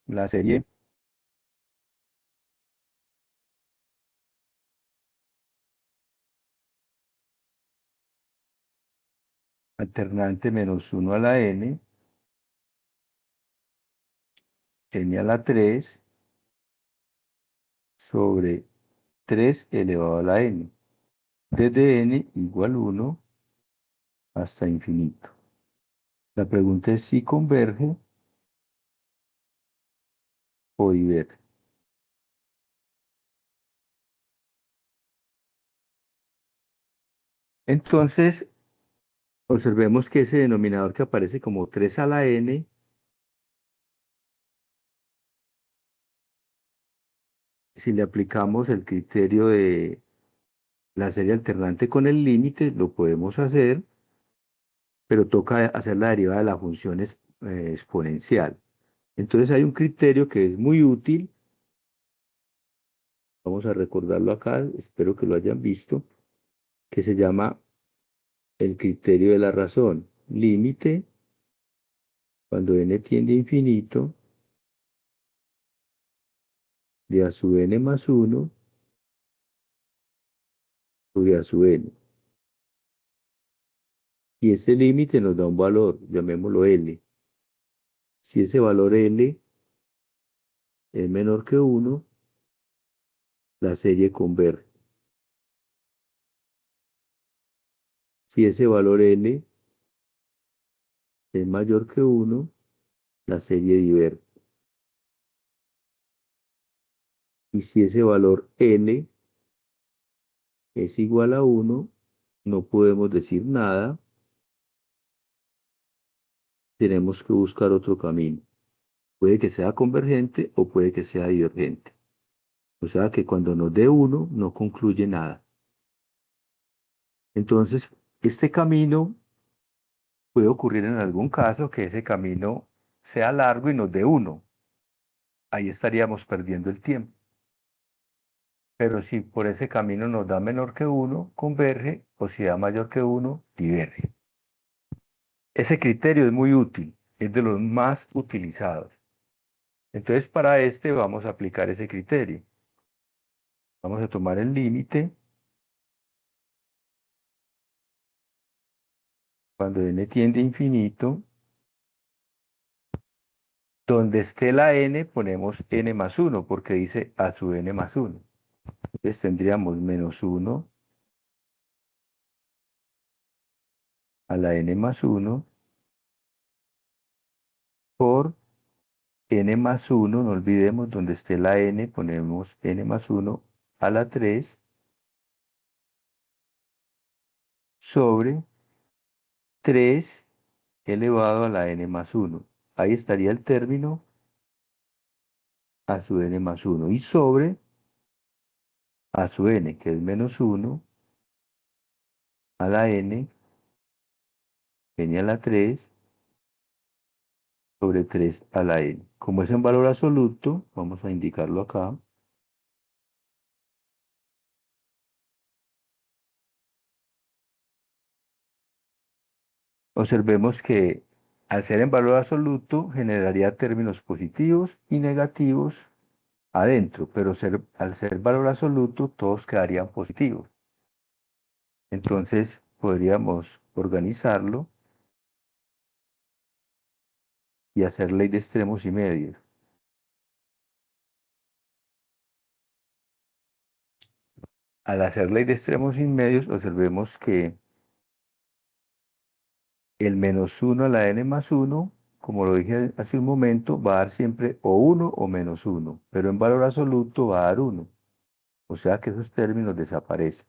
la serie alternante menos 1 a la n, n a la 3 sobre 3 elevado a la n, desde n igual 1 hasta infinito. La pregunta es si converge o diverge. Entonces, observemos que ese denominador que aparece como 3 a la n, si le aplicamos el criterio de la serie alternante con el límite, lo podemos hacer, pero toca hacer la derivada de la función exponencial. Entonces hay un criterio que es muy útil, vamos a recordarlo acá, espero que lo hayan visto, que se llama el criterio de la razón. Límite, cuando n tiende a infinito, de a sub n más 1 sobre a sub n. Y ese límite nos da un valor, llamémoslo L. Si ese valor L es menor que 1, la serie converge. Si ese valor L es mayor que 1, la serie diverge. Y si ese valor L es igual a 1, no podemos decir nada, tenemos que buscar otro camino. Puede que sea convergente o puede que sea divergente. O sea que cuando nos dé 1, no concluye nada. Entonces, este camino puede ocurrir en algún caso que ese camino sea largo y nos dé 1. Ahí estaríamos perdiendo el tiempo. Pero si por ese camino nos da menor que 1, converge, o si da mayor que 1, diverge. Ese criterio es muy útil, es de los más utilizados. Entonces, para este vamos a aplicar ese criterio. Vamos a tomar el límite. Cuando n tiende a infinito, donde esté la n ponemos n más 1, porque dice a sub n más 1. Entonces tendríamos menos 1 a la n más 1 por n más 1, no olvidemos, donde esté la n ponemos n más 1 a la 3 sobre 3 elevado a la n más 1. Ahí estaría el término a sub n más 1 y sobre a sub n, que es menos 1 a la n a la 3 sobre 3 a la n. Como es en valor absoluto, vamos a indicarlo acá. Observemos que al ser en valor absoluto generaría términos positivos y negativos adentro, pero al ser valor absoluto todos quedarían positivos. Entonces podríamos organizarlo y hacer ley de extremos y medios. Al hacer ley de extremos y medios, observemos que el menos 1 a la n más 1, como lo dije hace un momento, va a dar siempre o 1 o menos 1, pero en valor absoluto va a dar 1. O sea que esos términos desaparecen.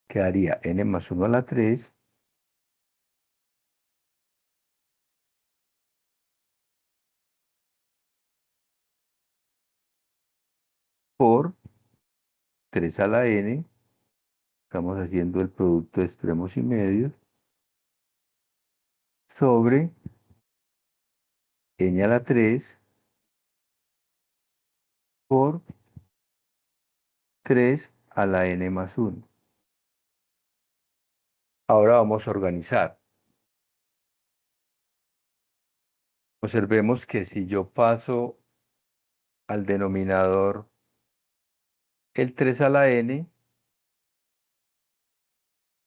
Quedaría n más 1 a la 3 por 3 a la n, estamos haciendo el producto de extremos y medios, sobre n a la 3 por 3 a la n más 1. Ahora vamos a organizar. Observemos que si yo paso al denominador el 3 a la n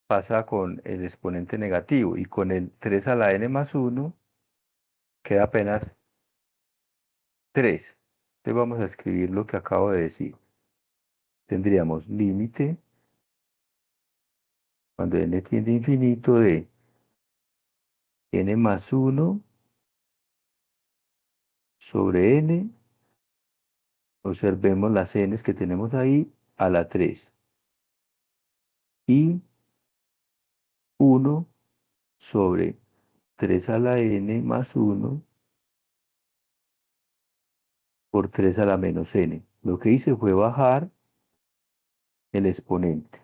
pasa con el exponente negativo y con el 3 a la n más 1 queda apenas 3. Entonces vamos a escribir lo que acabo de decir. Tendríamos límite cuando n tiende a infinito de n más 1 sobre n. Observemos las n's que tenemos ahí a la 3. Y 1 sobre 3 a la n más 1 por 3 a la menos n. Lo que hice fue bajar el exponente.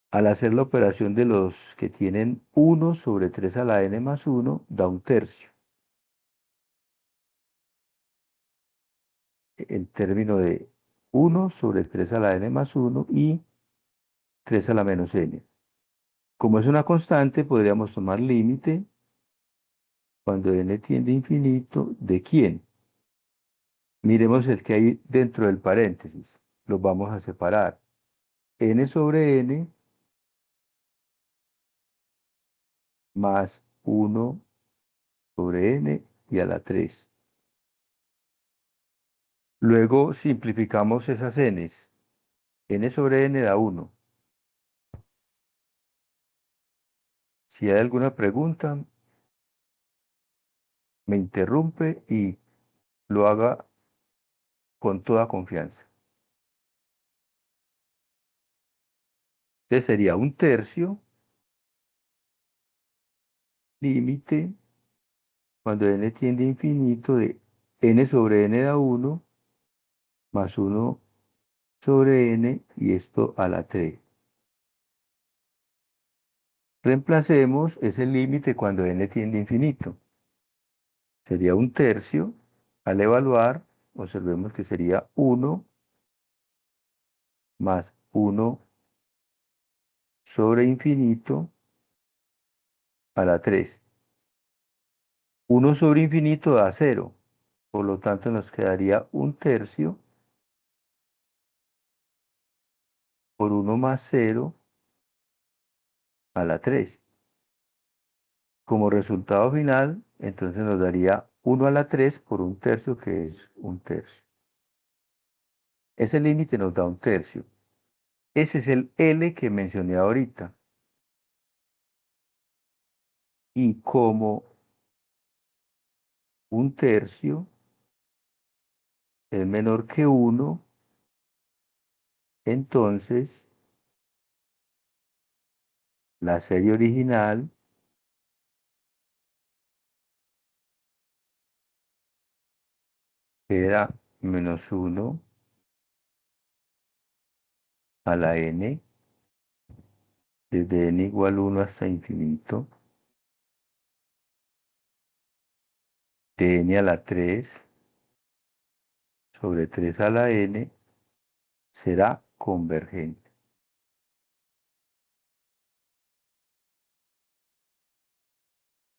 Al hacer la operación de los que tienen 1 sobre 3 a la n más 1, da un tercio. El término de 1 sobre 3 a la n más 1 y 3 a la menos n. Como es una constante, podríamos tomar límite cuando n tiende a infinito, ¿de quién? Miremos el que hay dentro del paréntesis. Los vamos a separar. N sobre n más 1 sobre n y a la 3. Luego simplificamos esas n's. N sobre n da 1. Si hay alguna pregunta, me interrumpe y lo haga con toda confianza. Entonces sería un tercio, límite, cuando n tiende a infinito, de n sobre n da 1, más 1 sobre n, y esto a la 3. Reemplacemos ese límite cuando n tiende a infinito. Sería un tercio. Al evaluar, observemos que sería 1 más 1 sobre infinito a la 3. 1 sobre infinito da 0. Por lo tanto, nos quedaría un tercio por 1 más 0 a la 3. Como resultado final, entonces nos daría 1 a la 3 por un tercio, que es un tercio. Ese límite nos da un tercio. Ese es el L que mencioné ahorita. Y como un tercio es menor que 1, entonces la serie original era menos 1 a la n, desde n igual 1 hasta infinito, de n a la 3 sobre 3 a la n, será convergente.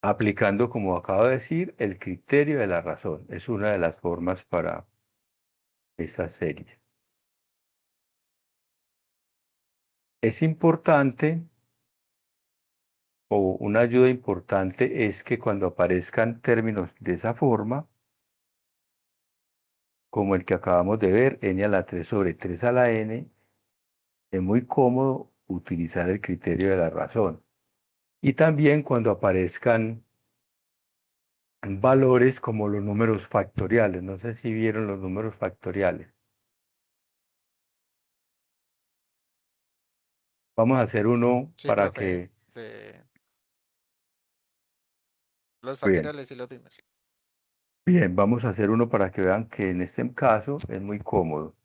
Aplicando, como acabo de decir, el criterio de la razón. Es una de las formas para esta serie. Es importante, o una ayuda importante, es que cuando aparezcan términos de esa forma, como el que acabamos de ver, n a la 3 sobre 3 a la n, es muy cómodo utilizar el criterio de la razón. Y también cuando aparezcan valores como los números factoriales. No sé si vieron los números factoriales. Vamos a hacer uno Sí, para profe, que... de los Bien, factoriales y los vimos. bien, vamos a hacer uno para que vean que en este caso es muy cómodo.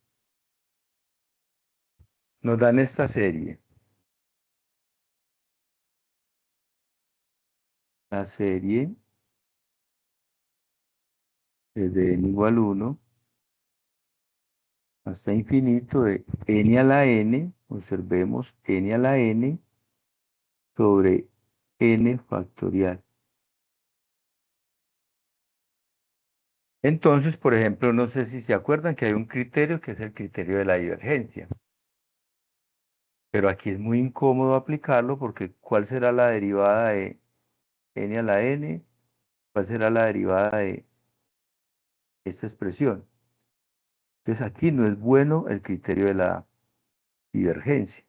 Nos dan esta serie. La serie desde n igual 1 hasta infinito de n a la n, observemos n a la n sobre n factorial. Entonces, por ejemplo, no sé si se acuerdan que hay un criterio que es el criterio de la divergencia, pero aquí es muy incómodo aplicarlo porque ¿cuál será la derivada de n a la n? ¿Cuál será la derivada de esta expresión? Entonces aquí no es bueno el criterio de la divergencia.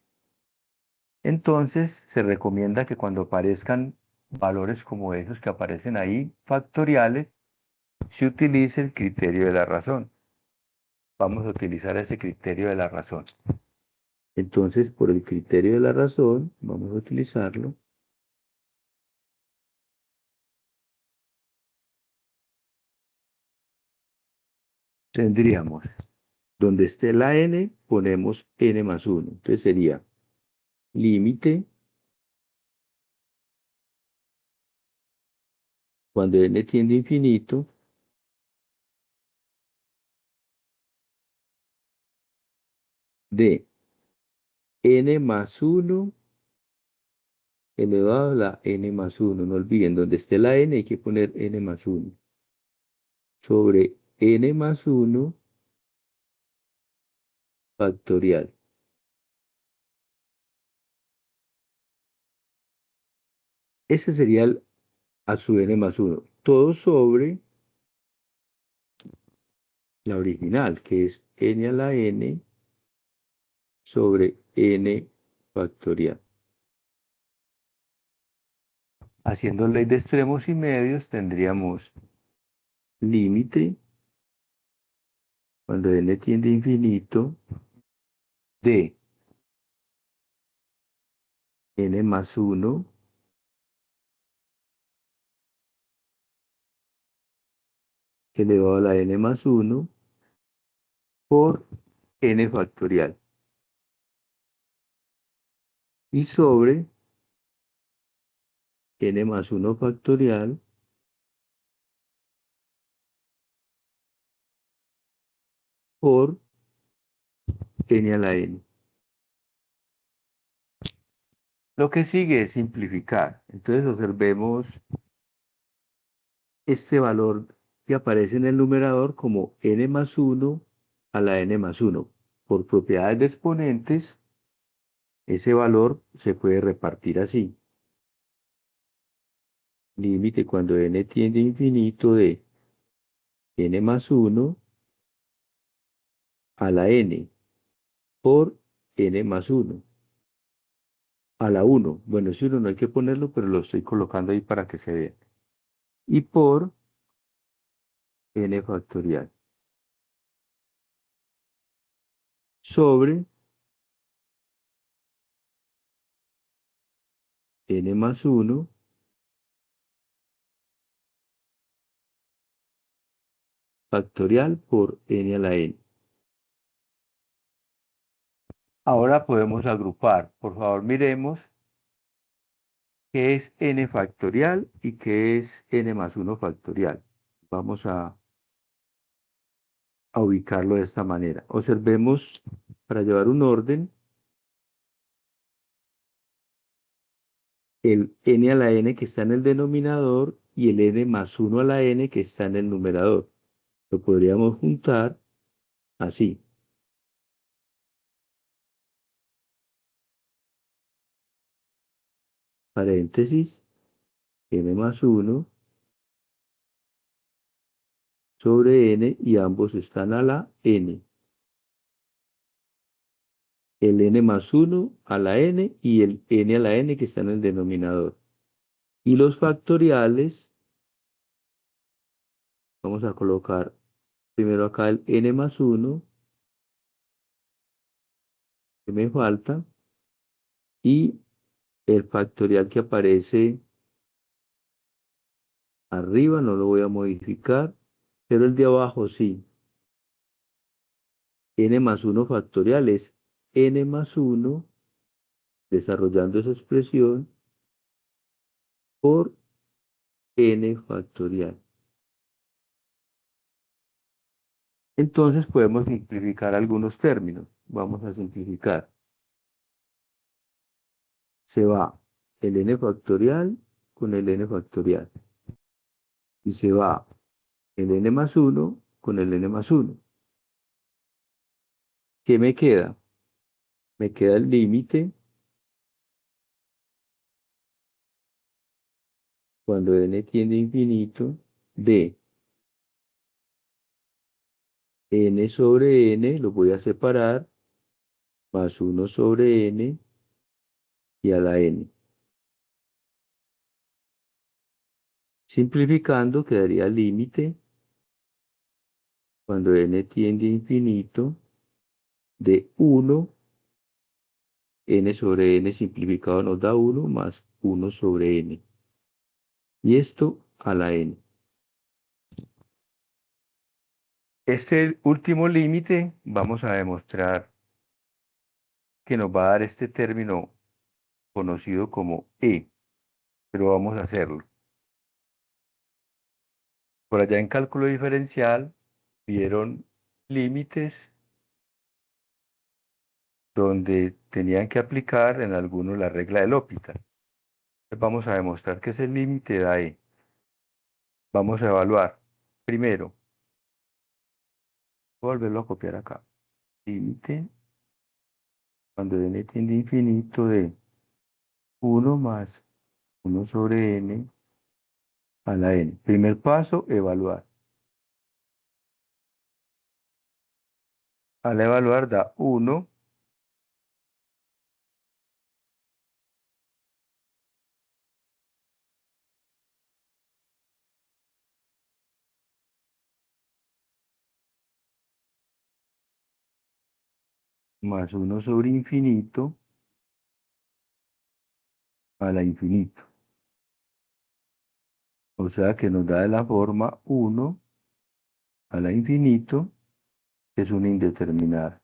Entonces se recomienda que cuando aparezcan valores como esos que aparecen ahí, factoriales, se utilice el criterio de la razón. Vamos a utilizar ese criterio de la razón. Entonces, por el criterio de la razón, vamos a utilizarlo. Tendríamos, donde esté la n, ponemos n más 1. Entonces sería límite, cuando n tiende a infinito, de n más 1 elevado a la n más 1. No olviden, donde esté la n hay que poner n más 1. Sobre n más 1 factorial. Ese sería el a su n más 1. Todo sobre la original, que es n a la n sobre n factorial. Haciendo ley de extremos y medios, tendríamos límite, cuando n tiende a infinito, de n más 1 elevado a la n más 1 por n factorial. Y sobre n más 1 factorial por n a la n. Lo que sigue es simplificar. Entonces observemos este valor que aparece en el numerador como n más 1 a la n más 1. Por propiedades de exponentes, ese valor se puede repartir así. Límite cuando n tiende a infinito de n más 1 a la n por n más 1 a la 1. Bueno, ese 1 no hay que ponerlo, pero lo estoy colocando ahí para que se vea. Y por n factorial sobre n más 1 factorial por n a la n. Ahora podemos agrupar. Por favor, miremos qué es n factorial y qué es n más 1 factorial. Vamos a ubicarlo de esta manera. Observemos, para llevar un orden, el n a la n que está en el denominador y el n más 1 a la n que está en el numerador. Lo podríamos juntar así. Paréntesis, n más 1 sobre n y ambos están a la n. El n más 1 a la n y el n a la n que está en el denominador. Y los factoriales, vamos a colocar primero acá el n más 1, que me falta, y el factorial que aparece arriba, no lo voy a modificar, pero el de abajo sí. N más 1 factorial es n más 1, desarrollando esa expresión, por n factorial. Entonces podemos simplificar algunos términos. Vamos a simplificar. Se va el n factorial con el n factorial. Y se va el n más 1 con el n más 1. ¿Qué me queda? Me queda el límite cuando n tiende a infinito de n sobre n, lo voy a separar, más 1 sobre n y a la n. Simplificando, quedaría el límite cuando n tiende a infinito de 1, n sobre n simplificado nos da 1 más 1 sobre n. Y esto a la n. Este último límite vamos a demostrar que nos va a dar este término conocido como e, pero vamos a hacerlo. Por allá en cálculo diferencial vieron límites donde tenían que aplicar en algunos la regla de L'Hopital. Entonces vamos a demostrar que ese límite da e. Vamos a evaluar. Primero, voy a volverlo a copiar acá. Límite cuando n tiende a infinito de 1 más 1 sobre n a la n. Primer paso, evaluar. Al evaluar da 1 más 1 sobre infinito a la infinito. O sea que nos da de la forma 1 a la infinito, que es una indeterminada,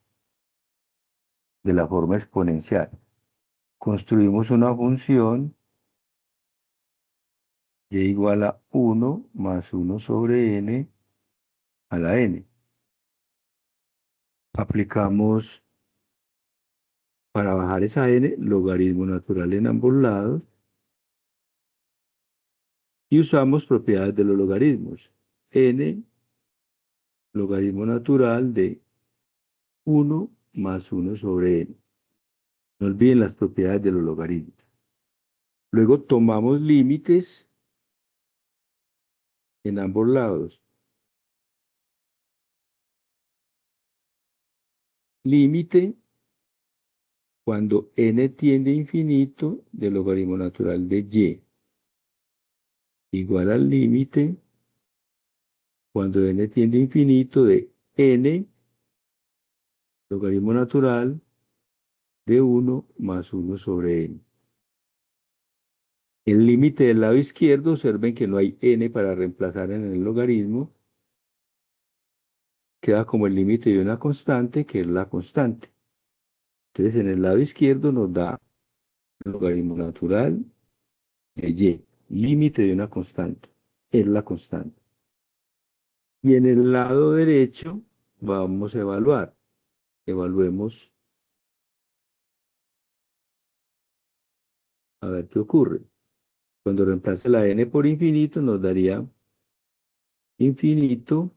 de la forma exponencial. Construimos una función y igual a 1 más 1 sobre n a la n. Aplicamos para bajar esa n logaritmo natural en ambos lados y usamos propiedades de los logaritmos. N logaritmo natural de 1 más 1 sobre n. No olviden las propiedades de los logaritmos. Luego tomamos límites en ambos lados. Límite cuando n tiende a infinito del logaritmo natural de y. Igual al límite cuando n tiende a infinito de n logaritmo natural de 1 más 1 sobre n. El límite del lado izquierdo, observen que no hay n para reemplazar en el logaritmo. Queda como el límite de una constante, que es la constante. Entonces, en el lado izquierdo nos da el logaritmo natural de y, límite de una constante, es la constante. Y en el lado derecho vamos a evaluar. Evaluemos a ver qué ocurre. Cuando reemplace la n por infinito nos daría infinito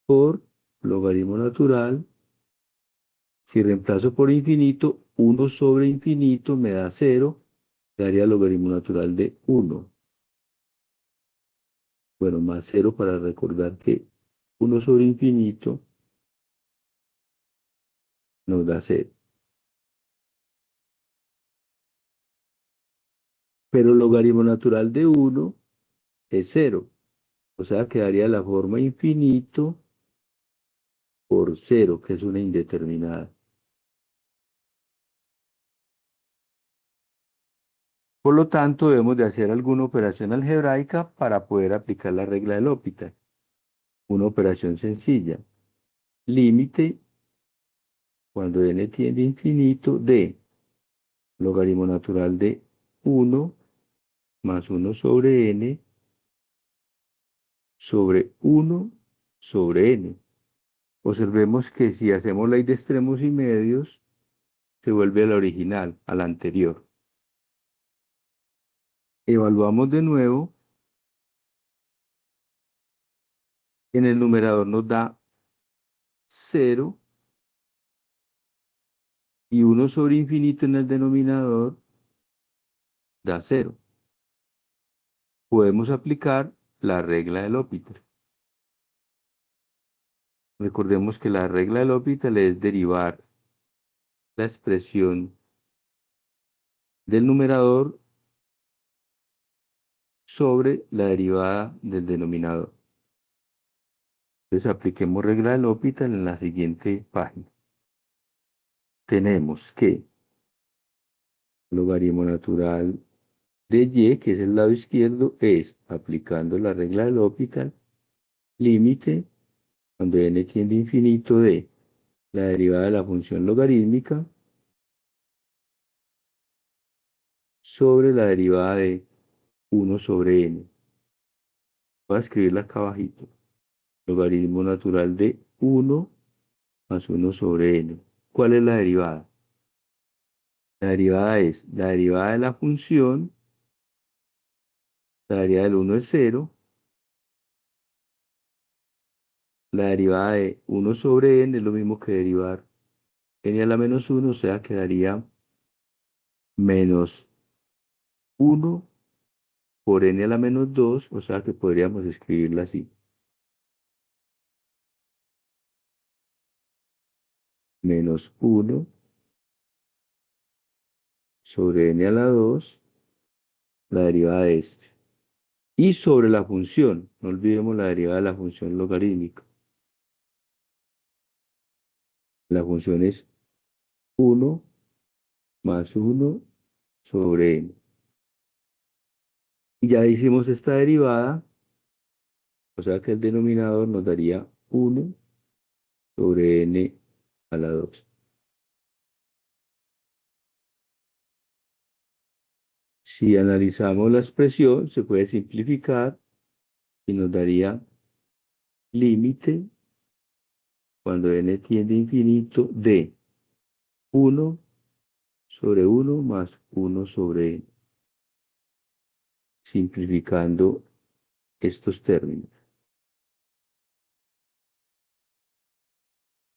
por logaritmo natural. Si reemplazo por infinito, 1 sobre infinito me da 0, daría logaritmo natural de 1. Bueno, más 0 para recordar que 1 sobre infinito nos da 0. Pero logaritmo natural de 1 es 0. O sea, quedaría la forma infinito por 0, que es una indeterminada. Por lo tanto, debemos de hacer alguna operación algebraica para poder aplicar la regla de L'Hopital. Una operación sencilla. Límite, cuando n tiende a infinito, de logaritmo natural de 1 más 1 sobre n sobre 1 sobre n. Observemos que si hacemos ley de extremos y medios, se vuelve a la original, a la anterior. Evaluamos de nuevo En el numerador nos da 0 y 1 sobre infinito en el denominador da 0. Podemos aplicar la regla de L'Hopital. Recordemos que la regla de L'Hopital es derivar la expresión del numerador sobre la derivada del denominador. Entonces apliquemos regla de L'Hopital en la siguiente página. Tenemos que logaritmo natural de y, que es el lado izquierdo, es, aplicando la regla de L'Hopital, límite, cuando n tiende a infinito, de la derivada de la función logarítmica sobre la derivada de 1 sobre n. Voy a escribirla acá abajito. Logaritmo natural de 1 más 1 sobre n. ¿Cuál es la derivada? La derivada es la derivada de la función, la derivada del 1 es 0, la derivada de 1 sobre n es lo mismo que derivar n a la menos 1, o sea, quedaría menos 1 por n a la menos 2, o sea que podríamos escribirla así. Menos 1 sobre n a la 2, la derivada de este. Y sobre la función, no olvidemos la derivada de la función logarítmica. La función es 1 más 1 sobre n. Y ya hicimos esta derivada, o sea que el denominador nos daría 1 sobre n a la 2. Si analizamos la expresión, se puede simplificar y nos daría límite cuando n tiende a infinito de 1 sobre 1 más 1 sobre n, simplificando estos términos.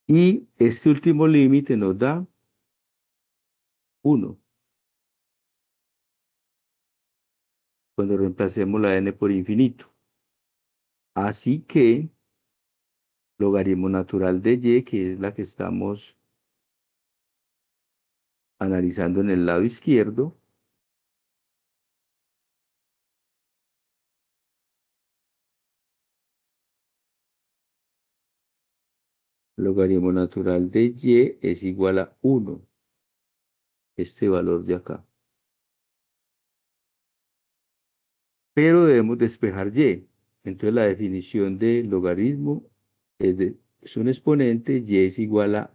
Y este último límite nos da 1 cuando reemplacemos la n por infinito. Así que logaritmo natural de y, que es la que estamos analizando en el lado izquierdo, logaritmo natural de y es igual a 1, este valor de acá. Pero debemos despejar y. Entonces la definición de logaritmo es un exponente, y es igual a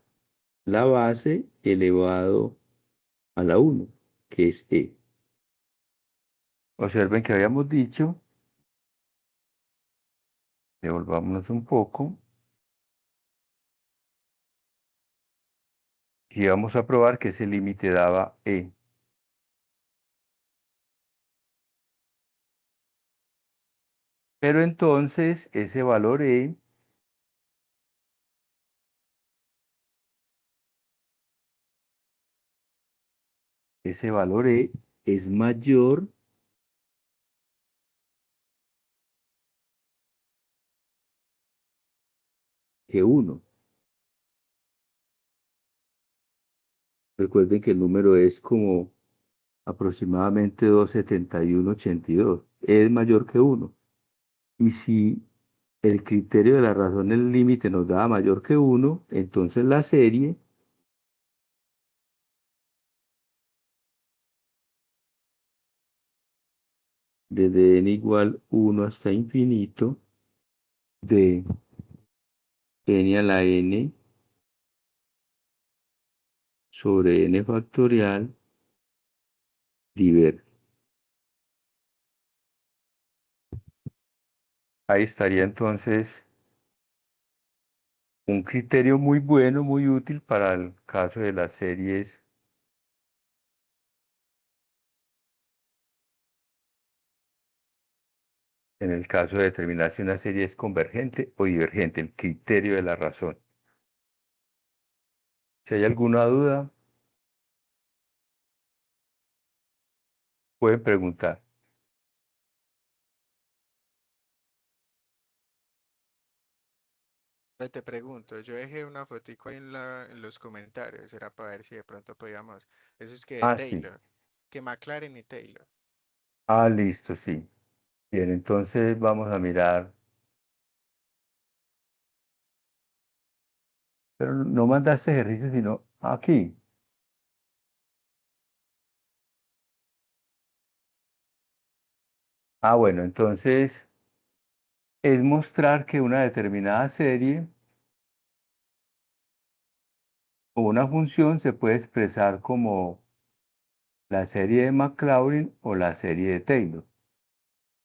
la base elevado a la 1, que es e. Observen que habíamos dicho, devolvámonos un poco, y vamos a probar que ese límite daba e. Pero entonces ese valor e es mayor que 1. Recuerden que el número es como aproximadamente 271,82. Es mayor que 1. Y si el criterio de la razón del límite nos da mayor que 1, entonces la serie desde n igual 1 hasta infinito de n a la n sobre n factorial diverge. Ahí estaría entonces un criterio muy bueno, muy útil para el caso de las series en el caso de determinar si una serie es convergente o divergente, el criterio de la razón. Si hay alguna duda, pueden preguntar. Te pregunto, yo dejé una fotico ahí en los comentarios, era para ver si de pronto podíamos. Eso es que de Ah, sí. Taylor, que McLaren y Taylor. Ah, listo, sí. Bien, entonces vamos a mirar. Pero no mandaste ejercicio, sino aquí. Ah, bueno, entonces es mostrar que una determinada serie o una función se puede expresar como la serie de Maclaurin o la serie de Taylor.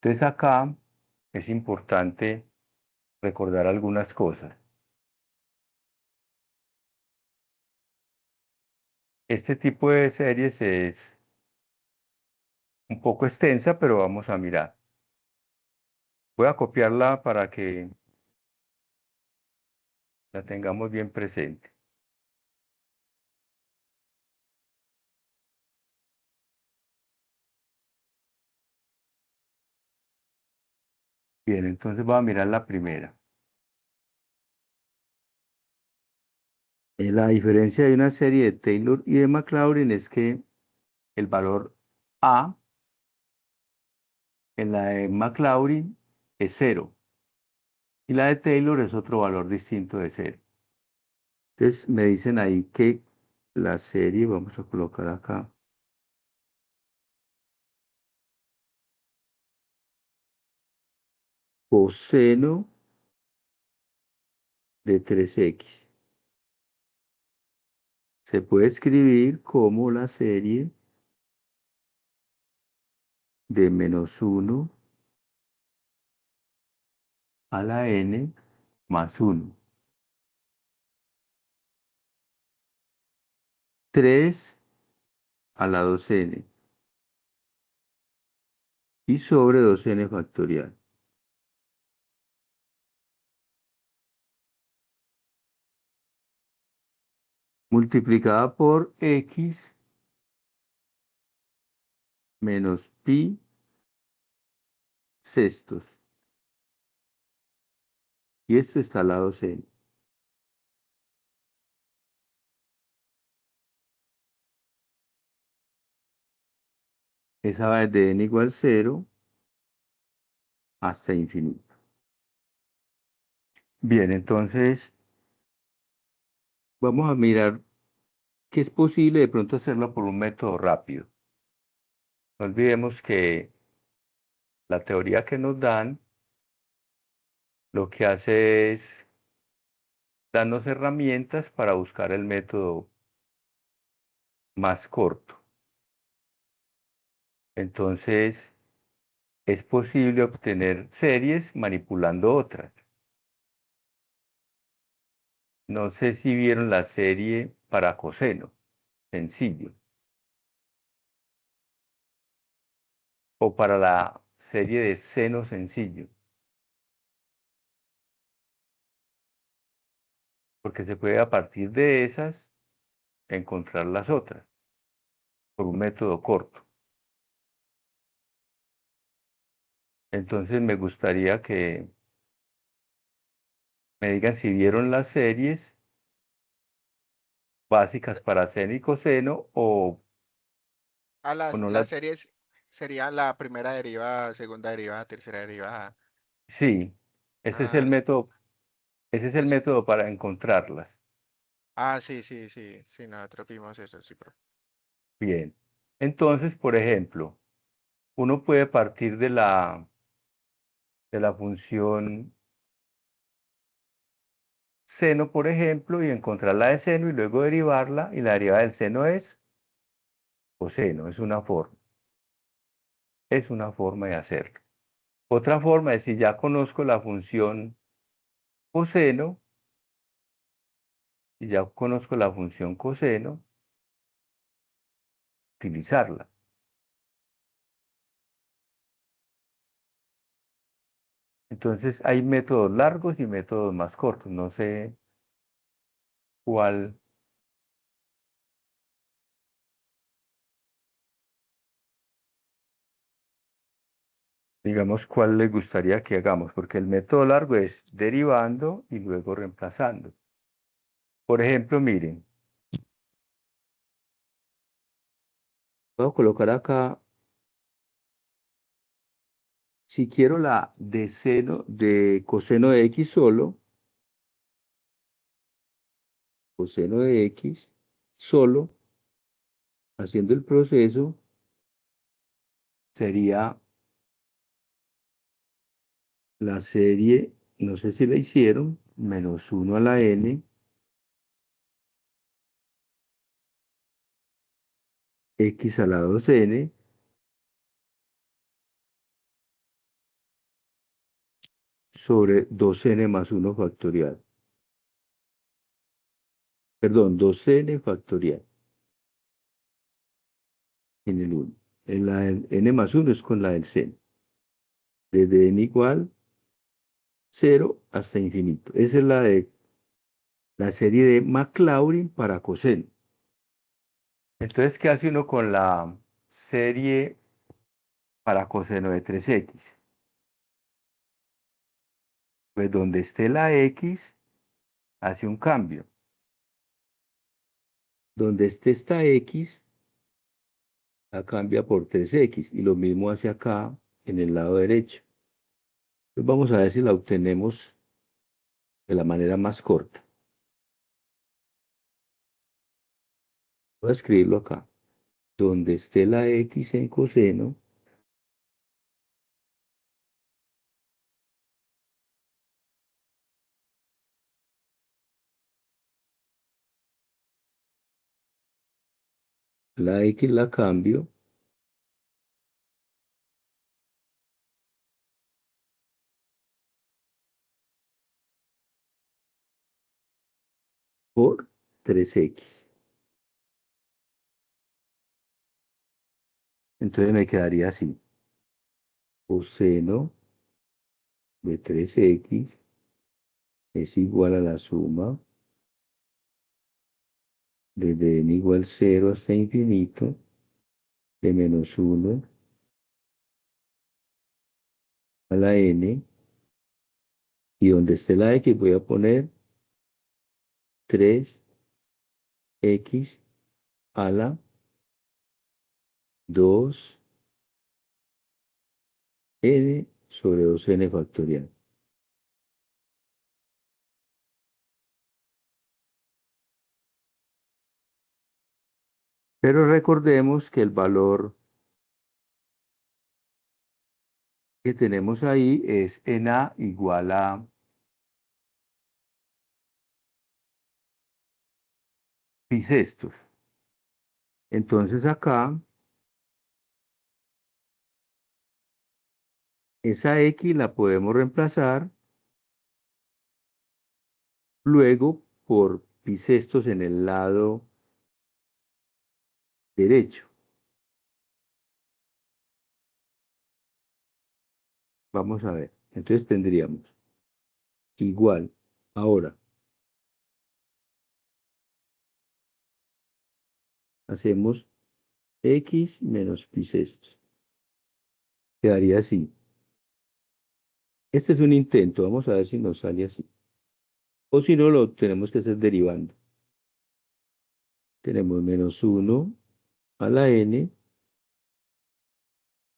Entonces acá es importante recordar algunas cosas. Este tipo de series es un poco extensa, pero vamos a mirar. Voy a copiarla para que la tengamos bien presente. Bien, entonces voy a mirar la primera. La diferencia de una serie de Taylor y de Maclaurin es que el valor A en la de Maclaurin es cero y la de Taylor es otro valor distinto de cero. Entonces me dicen ahí que la serie, vamos a colocar acá, coseno de 3x se puede escribir como la serie de -1 a la n más 1. 3 a la 2n y sobre 2n factorial. Multiplicada por x menos pi sextos. Y esto está al lado c. Esa va desde n igual 0 hasta infinito. Bien, entonces vamos a mirar que es posible de pronto hacerlo por un método rápido. No olvidemos que la teoría que nos dan lo que hace es darnos herramientas para buscar el método más corto. Entonces, es posible obtener series manipulando otras. No sé si vieron la serie para coseno, sencillo, o para la serie de seno sencillo, porque se puede a partir de esas encontrar las otras por un método corto. Entonces me gustaría que me digan si vieron las series básicas para seno y coseno A o no las las... series sería la primera derivada, segunda derivada, tercera derivada. Sí, Ah, ese es el es, método para encontrarlas. sí, sí, sí, sí, nosotros vimos eso, sí, Bien. Entonces, por ejemplo, uno puede partir de la función seno, por ejemplo, y encontrar la de seno y luego derivarla, y la derivada del seno es coseno, es una forma de hacerlo. Otra forma es si ya conozco la función coseno, y ya conozco la función coseno, utilizarla. Entonces hay métodos largos y métodos más cortos. No sé cuál, digamos, cuál le gustaría que hagamos, porque el método largo es derivando y luego reemplazando. Por ejemplo, miren, voy a colocar acá, si quiero la de seno, de coseno de x solo, coseno de x solo, haciendo el proceso, sería la serie, no sé si la hicieron, menos 1 a la n, x a la 2n, sobre 2n más 1 factorial. Perdón, 2n factorial en el 1. En la del n más 1 es con la del seno. Desde n igual 0 hasta infinito. Esa es la de la serie de Maclaurin para coseno. Entonces, ¿qué hace uno con la serie para coseno de 3x? Pues donde esté la x, hace un cambio. Donde esté esta x, la cambia por 3x. Y lo mismo hace acá en el lado derecho. Entonces vamos a ver si la obtenemos de la manera más corta. Voy a escribirlo acá. Donde esté la x en coseno, la x la cambio por 3x. Entonces me quedaría así. Coseno de 3x es igual a la suma desde n igual 0 hasta infinito de menos 1 a la n. Y donde esté la x voy a poner 3x a la 2n sobre 2n factorial. Pero recordemos que el valor que tenemos ahí es en a igual a pi sextos. Entonces acá, esa x la podemos reemplazar luego por pi sextos en el lado derecho. Vamos a ver. Entonces tendríamos igual. Ahora, hacemos x menos pi sextos. Quedaría así. Este es un intento. Vamos a ver si nos sale así. O si no, lo tenemos que hacer derivando. Tenemos menos 1 a la n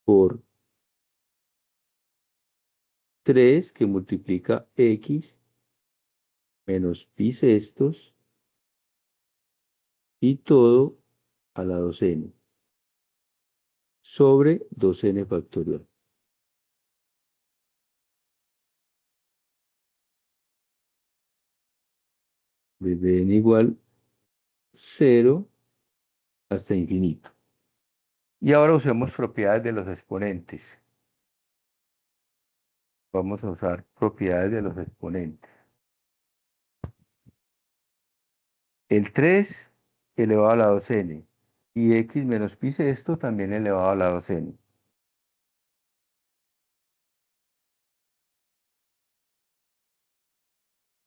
por 3 que multiplica x menos pi sextos y todo a la 2n sobre 2n factorial. Desde n igual 0 hasta infinito. Y ahora usemos propiedades de los exponentes. Vamos a usar propiedades de los exponentes. El 3 elevado a la 2n y x menos pi sexto también elevado a la 2n.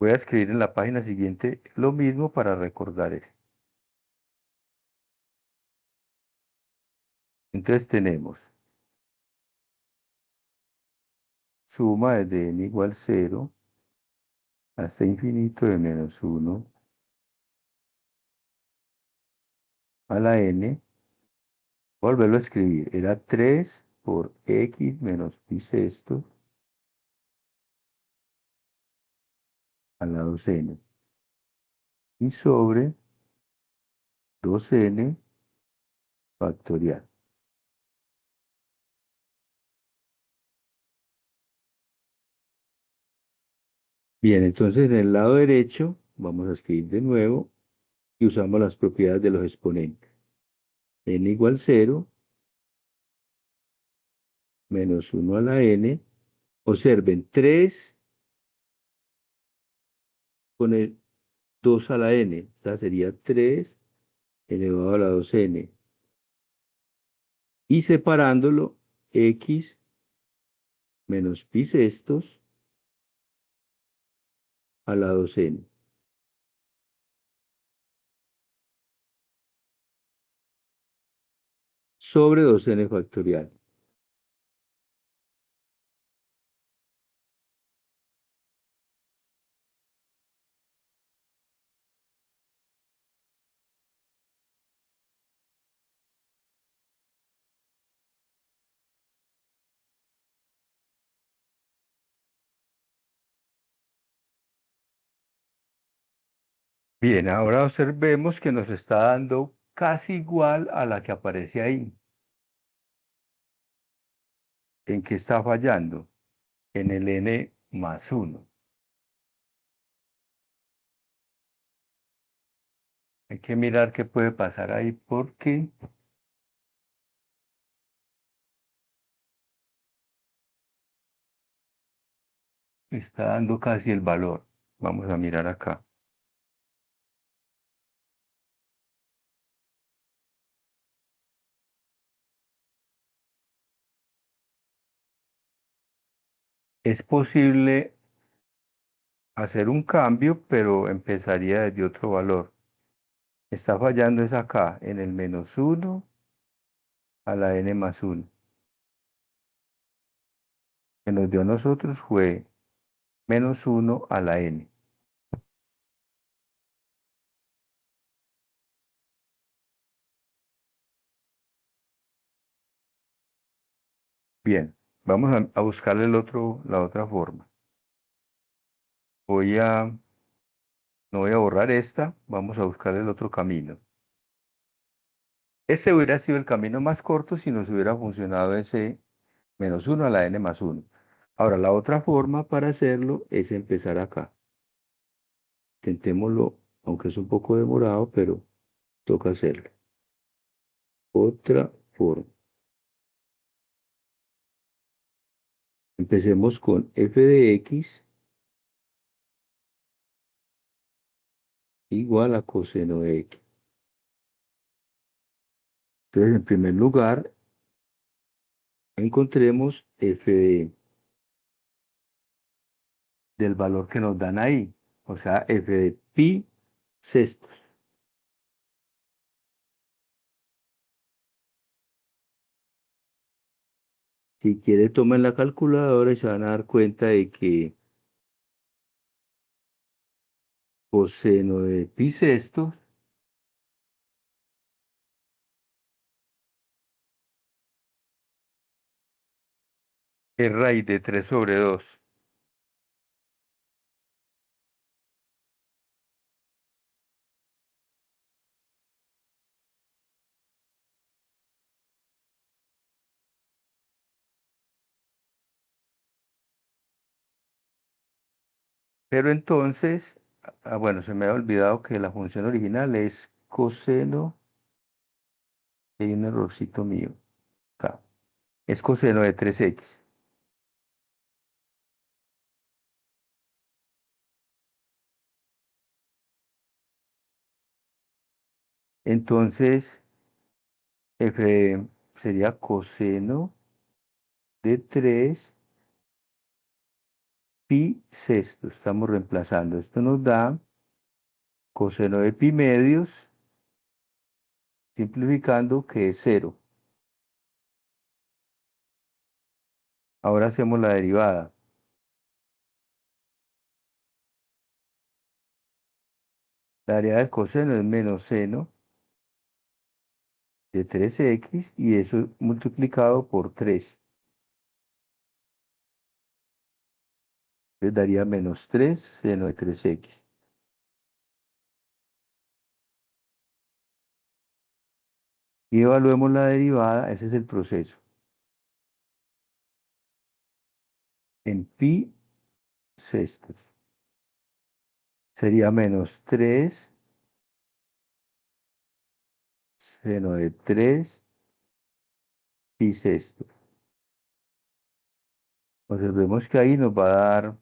Voy a escribir en la página siguiente lo mismo para recordar eso. Entonces tenemos suma desde n igual 0 hasta infinito de -1 a la n. Volverlo a escribir. Era 3 por x menos pi sexto a la 2n. Y sobre 2n factorial. Bien, entonces en el lado derecho vamos a escribir de nuevo y usamos las propiedades de los exponentes. N igual 0, menos 1 a la n. Observen, 3 con el 2 a la n. O sea, sería 3 elevado a la 2n. Y separándolo, x menos pi sextos a la 2n. Sobre 2n factorial. Bien, ahora observemos que nos está dando casi igual a la que aparece ahí. ¿En qué está fallando? En el n más 1. Hay que mirar qué puede pasar ahí porque está dando casi el valor. Vamos a mirar acá. Es posible hacer un cambio, pero empezaría desde otro valor. Está fallando es acá, en el -1 a la n más 1. Que nos dio a nosotros fue -1 a la n. Bien, vamos a buscarle la otra forma. No voy a borrar esta, vamos a buscar el otro camino. Este hubiera sido el camino más corto si nos hubiera funcionado ese -1 a la n más 1. Ahora, la otra forma para hacerlo es empezar acá. Intentémoslo, aunque es un poco demorado, pero toca hacerlo. Otra forma. Empecemos con f de x igual a coseno de x. Entonces, en primer lugar, encontremos del valor que nos dan ahí. O sea, f de pi sextos. Si quiere, tomen la calculadora y se van a dar cuenta de que coseno de pi sextos es raíz de 3 sobre 2. Pero entonces, bueno, se me ha olvidado que la función original es coseno, hay un errorcito mío acá, es coseno de 3x. Entonces, f sería coseno de 3 pi sexto. Estamos reemplazando. Esto nos da coseno de pi medios, simplificando que es 0. Ahora hacemos la derivada. La derivada del coseno es menos seno de 3x y eso multiplicado por 3. Les daría menos 3 seno de 3x. Y evaluemos la derivada, ese es el proceso. En pi sextos. Sería menos 3 seno de 3 pi sextos. Observemos que ahí nos va a dar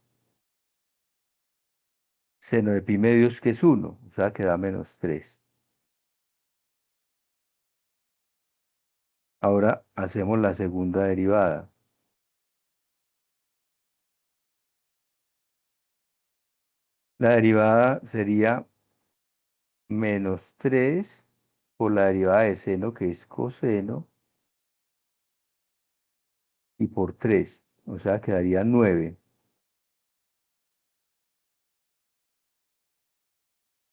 seno de pi medios que es 1, o sea que da menos 3. Ahora hacemos la segunda derivada. La derivada sería menos 3 por la derivada de seno que es coseno y por 3, o sea quedaría 9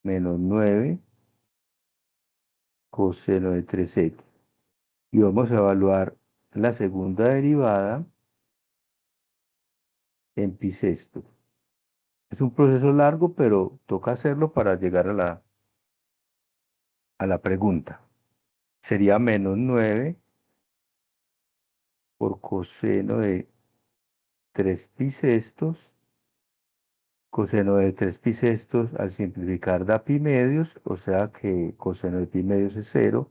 menos 9 coseno de 3x. Y vamos a evaluar la segunda derivada en pi sexto. Es un proceso largo, pero toca hacerlo para llegar a la pregunta. Sería menos 9 por coseno de 3 pi sextos. Coseno de 3 pi sextos al simplificar da pi medios, o sea que coseno de pi medios es 0,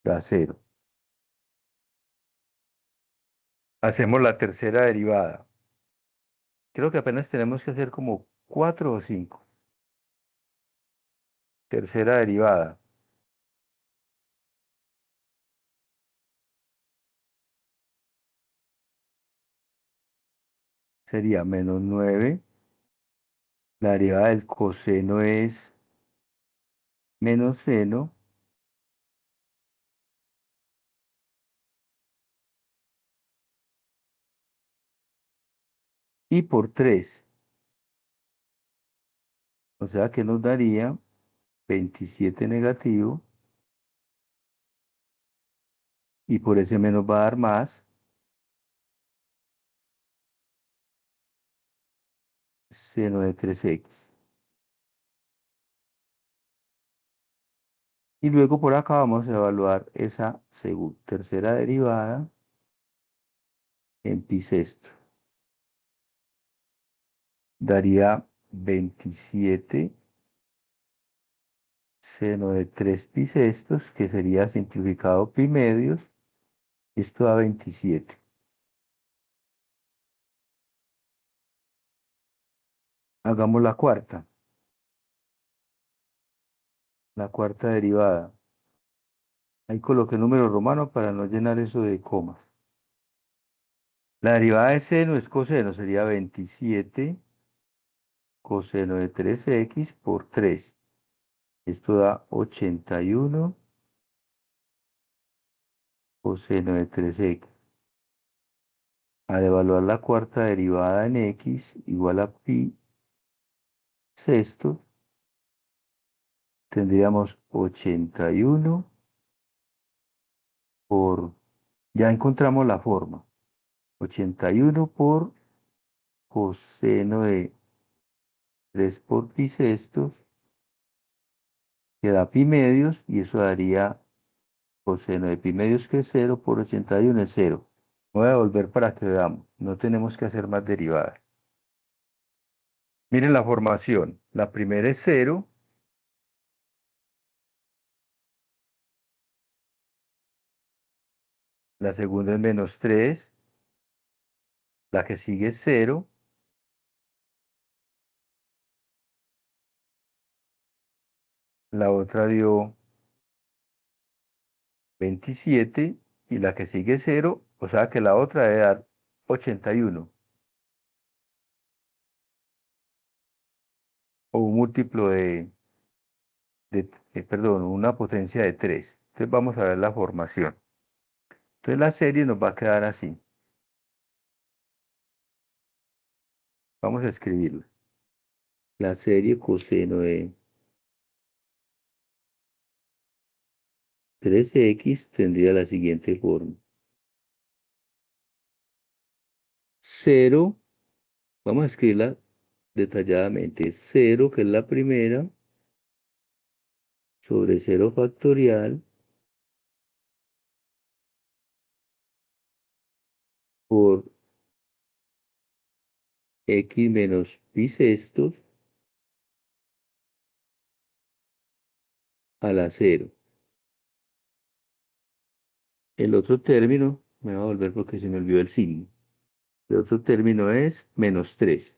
da 0. Hacemos la tercera derivada. Creo que apenas tenemos que hacer como 4 o 5. Tercera derivada. Sería menos 9. La derivada del coseno es menos seno. Y por 3. O sea que nos daría 27 negativo. Y por ese menos va a dar más. Seno de 3x. Y luego por acá vamos a evaluar esa tercera derivada en pi sexto. Daría 27 seno de 3 pi sextos, que sería simplificado pi medios. Esto da 27. Hagamos la cuarta. La cuarta derivada. Ahí coloqué número romano para no llenar eso de comas. La derivada de seno es coseno, sería 27 coseno de 3x por 3. Esto da 81 coseno de 3x. Al evaluar la cuarta derivada en x igual a pi sexto, tendríamos 81 por, ya encontramos la forma, 81 por coseno de 3 por pi sextos, que da pi medios, y eso daría coseno de pi medios que es 0 por 81 es 0. Voy a volver para que veamos, no tenemos que hacer más derivadas. Miren la formación, la primera es 0, la segunda es menos 3, la que sigue es 0, la otra dio 27 y la que sigue es 0, o sea que la otra debe dar 81. múltiplo perdón, una potencia de 3. Entonces vamos a ver la formación. Entonces la serie nos va a quedar así. Vamos a escribirla. La serie coseno de 3x tendría la siguiente forma. 0, vamos a escribirla detalladamente. 0, que es la primera, sobre 0 factorial por x menos pi sextos a la 0. El otro término, me va a volver porque se me olvidó el signo. El otro término es menos 3.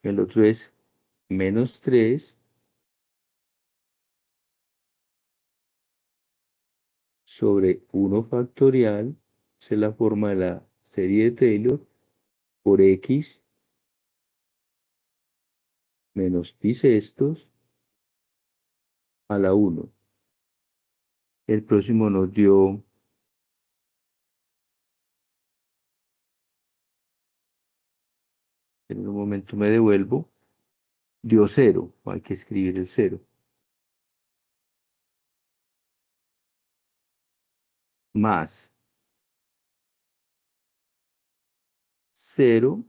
El otro es menos 3 sobre 1 factorial, esa es la forma de la serie de Taylor, por x menos pi sextos a la 1. El próximo nos dio en un momento me devuelvo, dio 0, hay que escribir el 0, más 0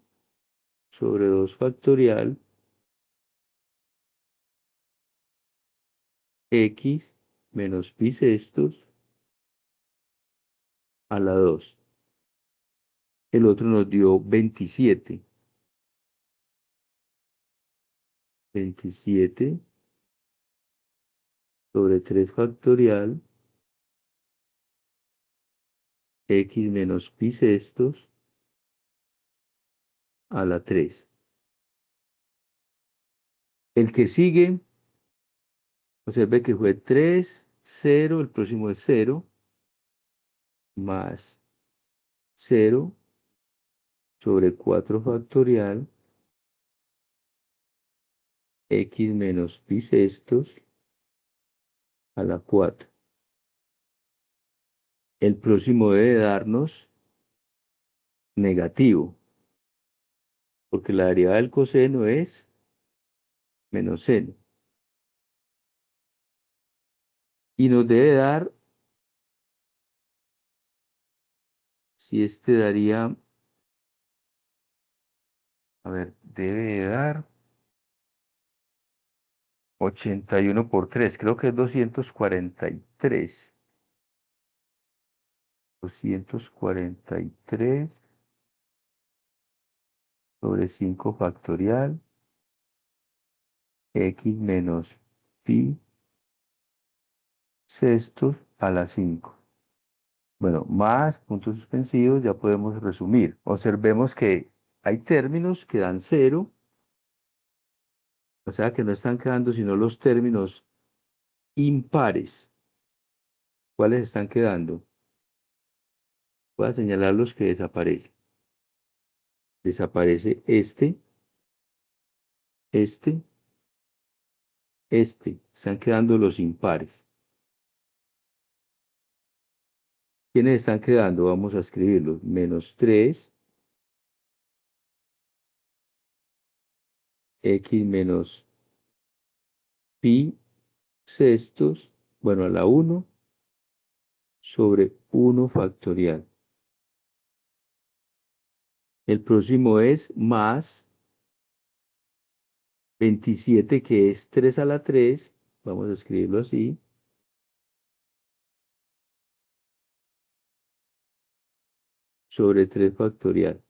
sobre 2 factorial, x menos pi sextos a la 2. El otro nos dio 27. 27 sobre 3 factorial, x menos pi sextos a la 3. El que sigue, observe que fue 3, 0, el próximo es 0, más 0 sobre 4 factorial, x menos pi sextos a la 4. El próximo debe darnos negativo, porque la derivada del coseno es menos seno. Y nos debe dar, si este daría, a ver, debe dar 81 por 3, creo que es 243. 243 sobre 5 factorial, x menos pi sextos a la 5. Bueno, más puntos suspensivos, ya podemos resumir. Observemos que hay términos que dan 0, o sea que no están quedando sino los términos impares. ¿Cuáles están quedando? Voy a señalar los que desaparecen. Desaparece este, este, este. Están quedando los impares. ¿Quiénes están quedando? Vamos a escribirlos. Menos 3, x menos pi sextos, bueno, a la 1, sobre 1 factorial. El próximo es más 27, que es 3 a la 3, vamos a escribirlo así, sobre 3 factorial.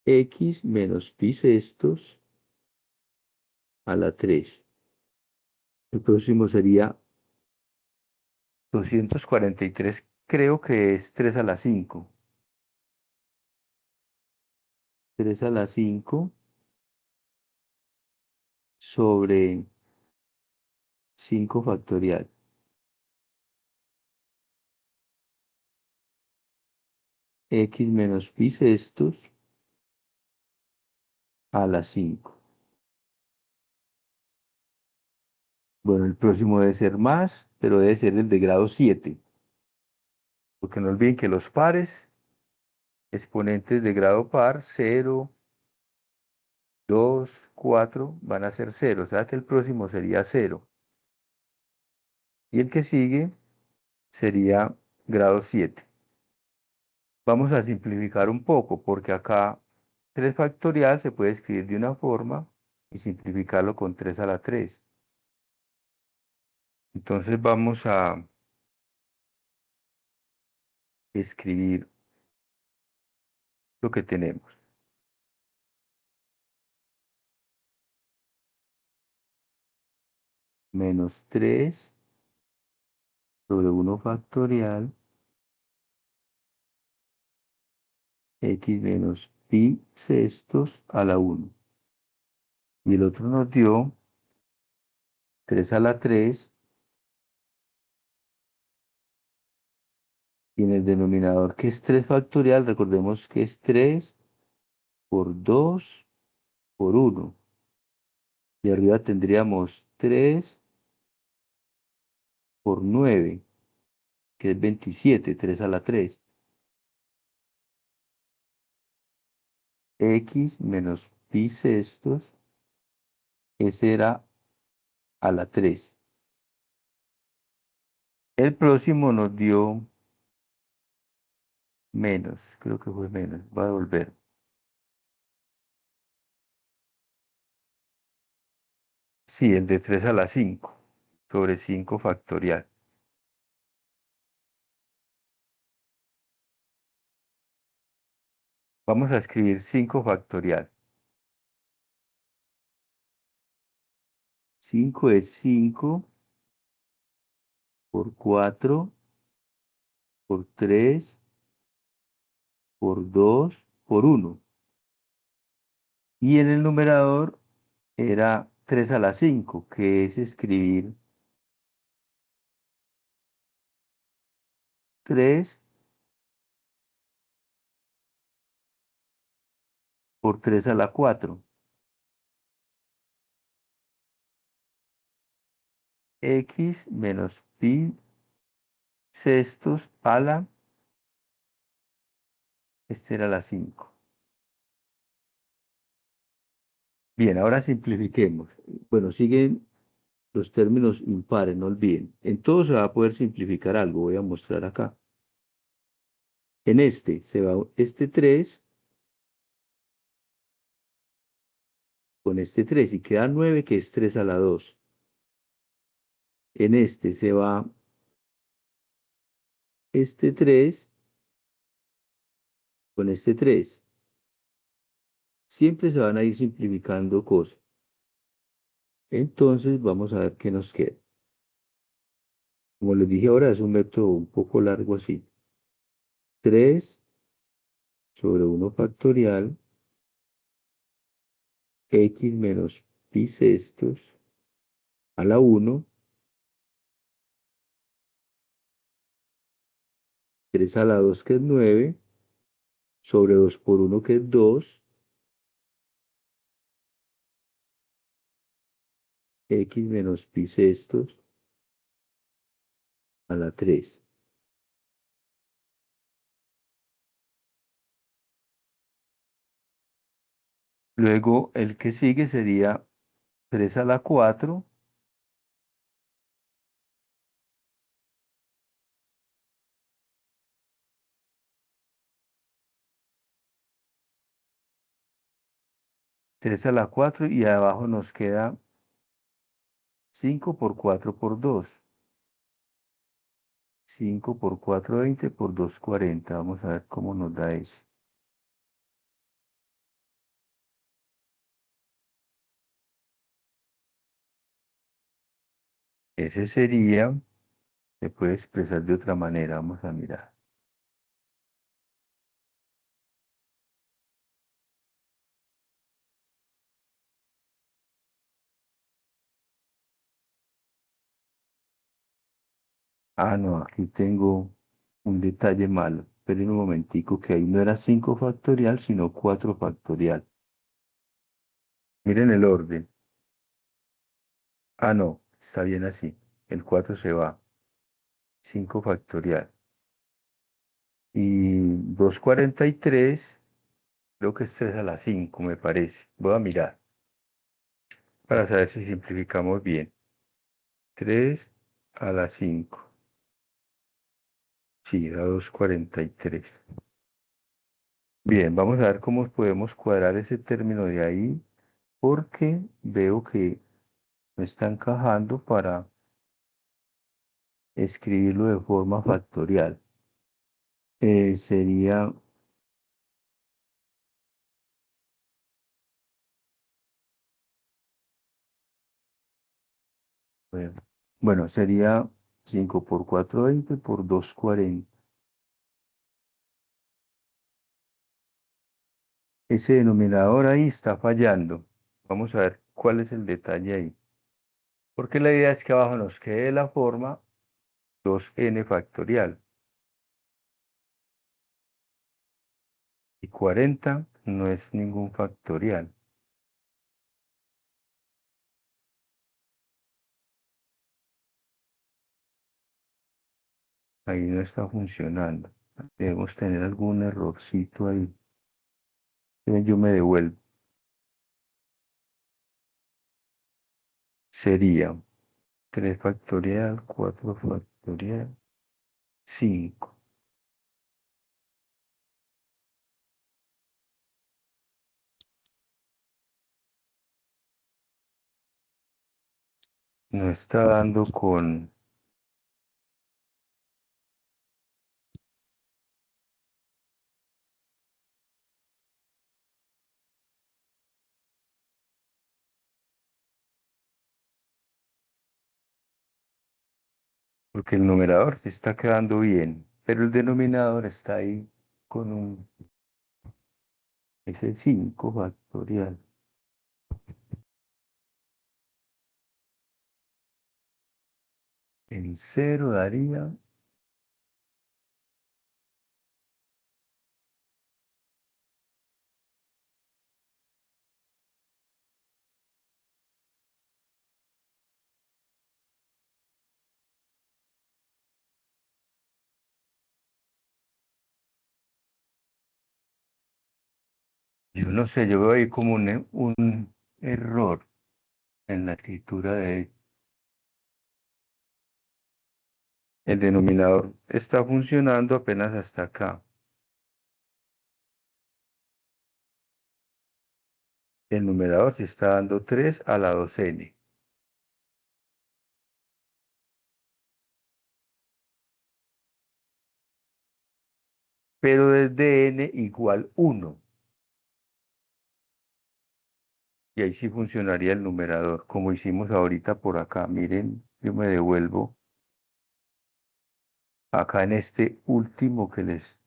X menos pi sextos a la 3. El próximo sería 243, creo que es 3 a la 5. 3 a la 5 sobre 5 factorial. x menos pi sextos a la 5. Bueno, el próximo debe ser más, pero debe ser el de grado 7. Porque no olviden que los pares, exponentes de grado par, 0, 2, 4, van a ser 0. O sea que el próximo sería 0. Y el que sigue sería grado 7. Vamos a simplificar un poco, porque acá 3 factorial se puede escribir de una forma y simplificarlo con 3 a la 3. Entonces vamos a escribir lo que tenemos. Menos 3 sobre 1 factorial x menos pi sextos a la 1. Y el otro nos dio 3 a la 3. Y en el denominador, que es 3 factorial, recordemos que es 3 por 2 por 1. Y arriba tendríamos 3 por 9, que es 27, 3 a la 3. X menos pi sextos, ese era a la 3. El próximo nos dio menos, creo que fue menos, voy a volver. Sí, el de 3 a la 5, sobre 5 factorial. Vamos a escribir 5 factorial. 5 es 5 por 4 por 3 por 2 por 1. Y en el numerador era 3 a la 5, que es escribir 3 por 3 a la 4. X menos pi sextos a la, este era la 5. Bien, ahora simplifiquemos. Bueno, siguen los términos impares, no olviden. En todo se va a poder simplificar algo, voy a mostrar acá. En este se va este 3 con este 3 y queda 9, que es 3 a la 2. En este se va este 3 con este 3. Siempre se van a ir simplificando cosas. Entonces vamos a ver qué nos queda. Como les dije ahora, es un método un poco largo así. 3 sobre 1 factorial, x menos pi sextos a la 1, 3 a la 2 que es 9, sobre 2 por 1 que es 2, x menos pi sextos a la 3. Luego el que sigue sería 3 a la 4, y abajo nos queda 5 por 4 por 2. 5 por 4, 20 por 2, 40. Vamos a ver cómo nos da eso. Ese sería, se puede expresar de otra manera. Vamos a mirar. Ah, no, aquí tengo un detalle malo. Esperen un momentico que ahí no era 5 factorial, sino 4 factorial. Miren el orden. Ah, no, está bien así. El 4 se va. 5 factorial. Y 243, creo que es 3 a la 5, me parece. Voy a mirar para saber si simplificamos bien. 3 a la 5. Sí, da 243. Bien, vamos a ver cómo podemos cuadrar ese término de ahí, porque veo que no está encajando para escribirlo de forma factorial. Sería, bueno, bueno, sería 5 por 4 20 por 2 40. Ese denominador ahí está fallando. Vamos a ver cuál es el detalle ahí. Porque la idea es que abajo nos quede la forma 2n factorial. Y 40 no es ningún factorial. Ahí no está funcionando. Debemos tener algún errorcito ahí. Yo me devuelvo. Sería 3 factorial, 4 factorial, 5. No está dando con... Porque el numerador sí está quedando bien, pero el denominador está ahí con un... Ese 5 factorial. En cero daría... Yo no sé, yo veo ahí como un error en la escritura de... El denominador está funcionando apenas hasta acá. El numerador sí está dando 3 a la 2n. Pero desde n igual 1. Y ahí sí funcionaría el numerador, como hicimos ahorita por acá. Miren, yo me devuelvo acá en este último que les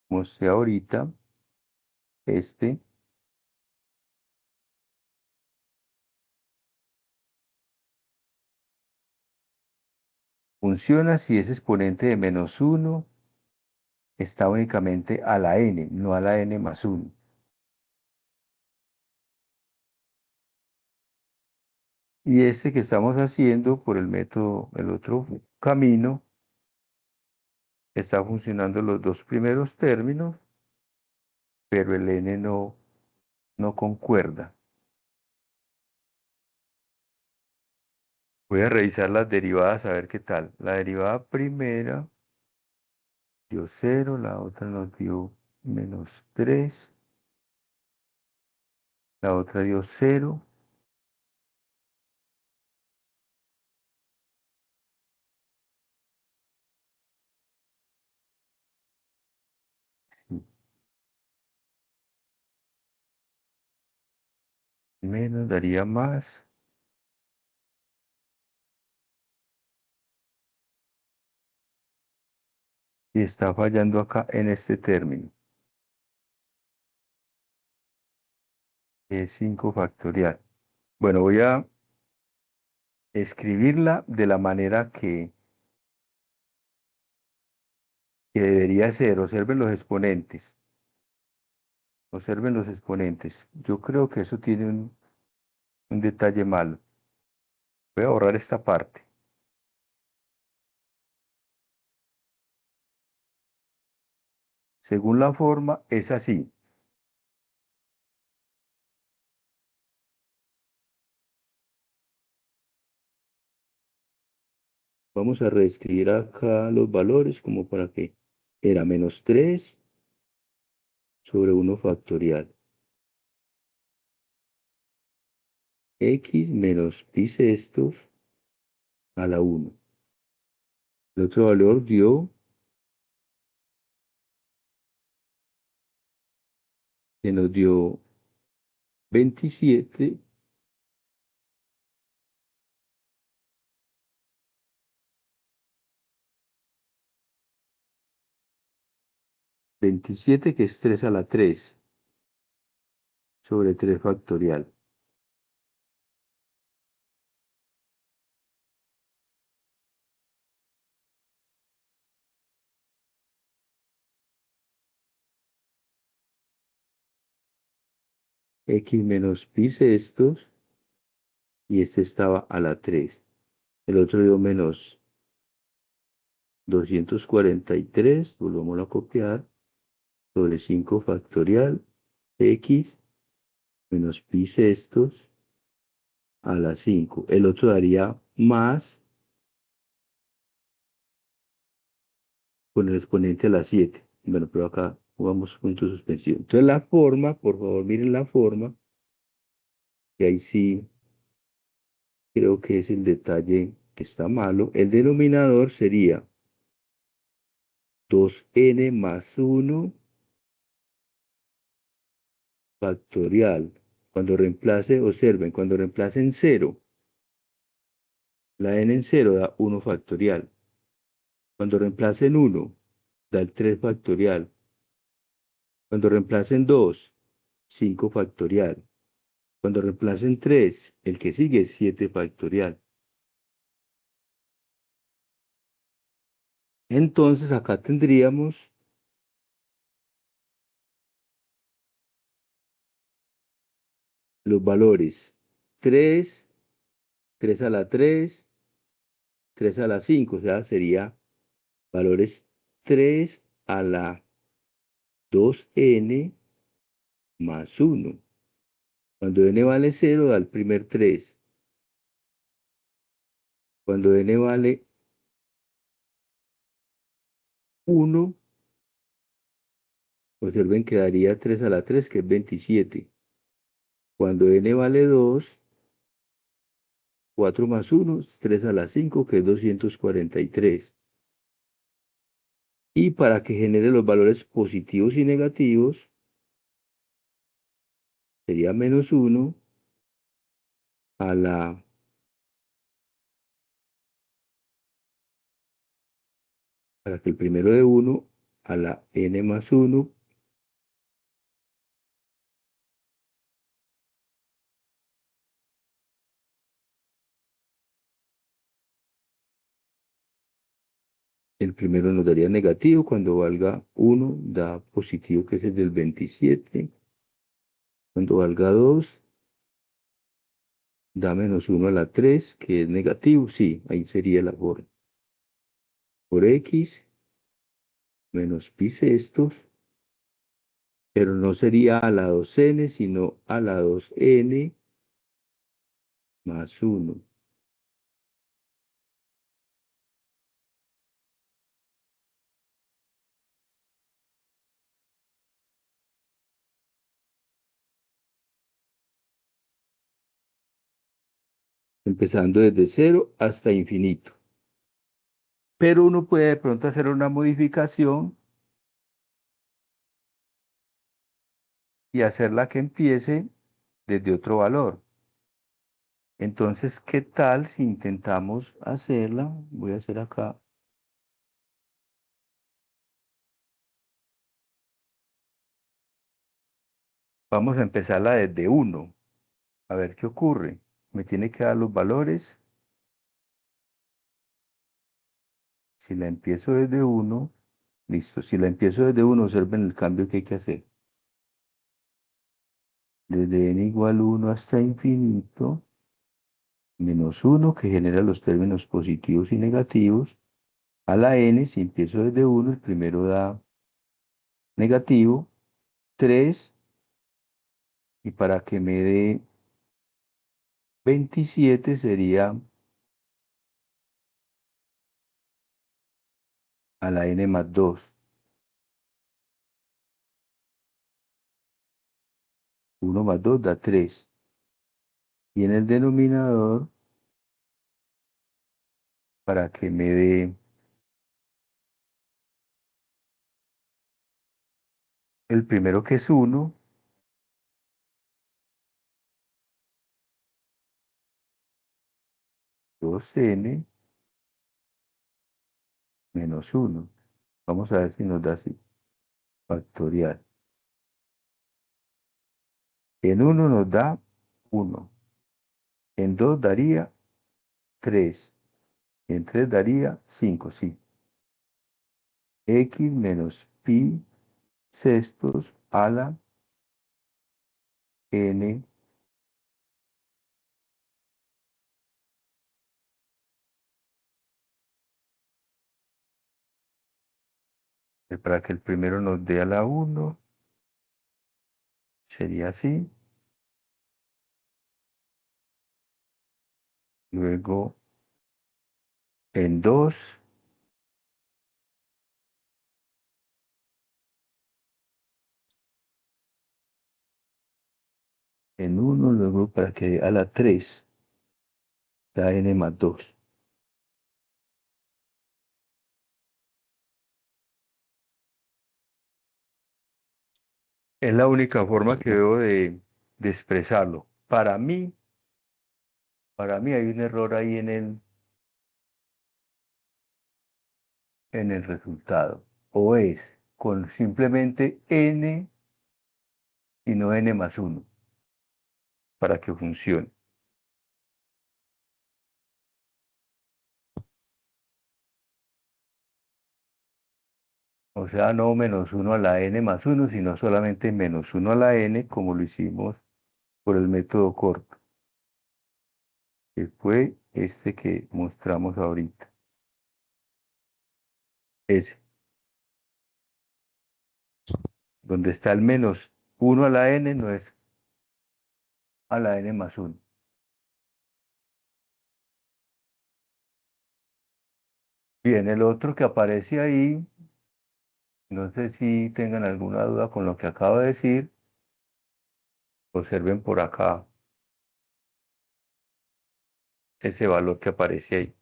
mostré ahorita. Este funciona si ese exponente de -1 está únicamente a la n, no a la n más 1. Y este que estamos haciendo por el método, el otro camino, está funcionando los dos primeros términos, pero el n no concuerda. Voy a revisar las derivadas a ver qué tal. La derivada primera dio 0, la otra nos dio -3, la otra dio 0. Sí, menos daría más. Y está fallando acá en este término. Es 5 factorial. Bueno, voy a escribirla de la manera que debería ser, observen los exponentes. Observen los exponentes. Yo creo que eso tiene un detalle malo. Voy a borrar esta parte. Según la forma, es así. Vamos a reescribir acá los valores como para que era menos 3 sobre 1 factorial. X menos pi sextos a la 1. El otro valor dio que nos dio 27 27 que es 3 a la 3 sobre 3 factorial. X menos pi sextos y este estaba a la 3. El otro dio menos 243, volvamos a copiar, sobre 5 factorial, X menos pi sextos a la 5. El otro daría más con el exponente a la 7. Bueno, pero acá jugamos punto suspensivo. Entonces la forma, por favor miren la forma, que ahí sí creo que es el detalle que está malo. El denominador sería 2n más 1 factorial. Cuando reemplace, observen, cuando reemplace en 0, la n en 0 da 1 factorial. Cuando reemplace en 1, da el 3 factorial. Cuando reemplace en 2, 5 factorial. Cuando reemplace en 3, el que sigue es 7 factorial. Entonces acá tendríamos los valores 3, 3 a la 3, 3 a la 5, o sea, sería valores 3 a la 2n más 1. Cuando n vale 0, da el primer 3. Cuando n vale 1, observen que daría 3 a la 3, que es 27. Cuando n vale 2, 4 más 1, 3 a la 5, que es 243. Y para que genere los valores positivos y negativos, sería menos 1 a la para que el primero de 1 a la n más 1 el primero nos daría negativo, cuando valga 1 da positivo, que es el del 27, cuando valga 2 da menos 1 a la 3, que es negativo, sí, ahí sería la forma. Por x menos pi sextos, pero no sería a la 2n, sino a la 2n más 1. Empezando desde 0 hasta infinito. Pero uno puede de pronto hacer una modificación y hacerla que empiece desde otro valor. Entonces, ¿qué tal si intentamos hacerla? Voy a hacer acá. Vamos a empezarla desde 1. A ver qué ocurre. Me tiene que dar los valores. Si la empiezo desde 1, Listo. Si la empiezo desde 1, observen el cambio que hay que hacer. Desde n igual 1 hasta infinito, menos 1, que genera los términos positivos y negativos, a la n, si empiezo desde 1, el primero da negativo, 3, y para que me dé 27 sería a la n más 2. 1 más 2 da 3. Y en el denominador, para que me dé el primero que es 1, 2n menos 1. Vamos a ver si nos da así. Factorial. En 1 nos da 1. En 2 daría 3. En 3 daría 5, sí. X menos pi sextos a la n. Para que el primero nos dé a la 1, sería así. Luego en 2, en 1, luego para que a la 3, da n más 2. Es la única forma que veo de expresarlo. Para mí hay un error ahí en el resultado. O es con simplemente n y no n más 1 para que funcione. O sea, no menos 1 a la n más 1, sino solamente menos 1 a la n, como lo hicimos por el método corto, que fue este que mostramos ahorita. Ese, donde está el menos 1 a la n, no es a la n más 1. Bien, el otro que aparece ahí, no sé si tengan alguna duda con lo que acabo de decir, observen por acá ese valor que aparece ahí.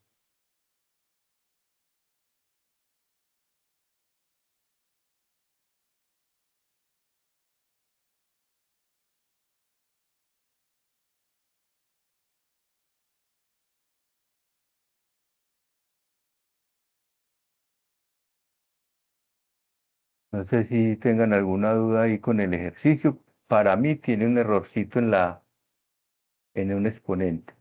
No sé si tengan alguna duda ahí con el ejercicio. Para mí tiene un errorcito en un exponente.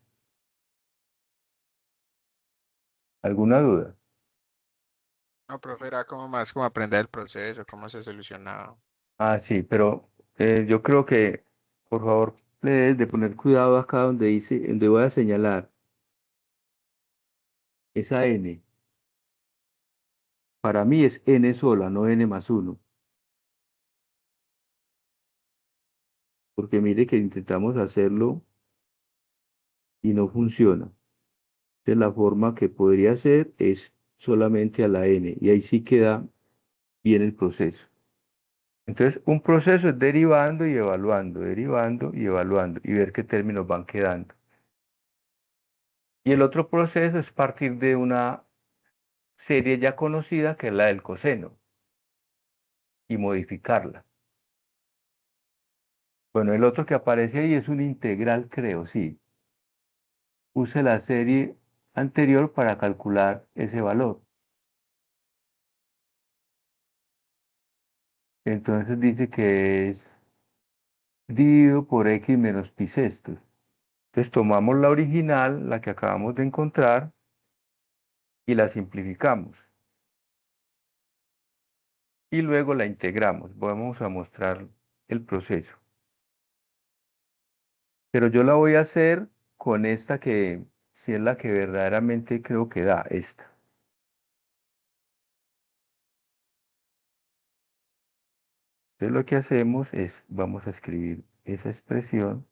¿Alguna duda? No, profe, era como más como aprender el proceso, cómo se solucionaba. Ah, sí, pero yo creo que, por favor, le debes de poner cuidado acá donde dice, donde voy a señalar esa n. Para mí es n sola, no n más 1. Porque mire que intentamos hacerlo y no funciona. Entonces la forma que podría ser es solamente a la n. Y ahí sí queda bien el proceso. Entonces, un proceso es derivando y evaluando, y ver qué términos van quedando. Y el otro proceso es partir de una serie ya conocida, que es la del coseno, y modificarla. Bueno, el otro que aparece ahí es un integral, creo, sí. Use la serie anterior para calcular ese valor. Entonces dice que es dividido por x menos pi sextos. Entonces tomamos la original, la que acabamos de encontrar, y la simplificamos. y luego la integramos. Vamos a mostrar el proceso. Pero yo la voy a hacer con esta que, si es la que verdaderamente creo que da, esta. Entonces lo que hacemos es, vamos a escribir esa expresión.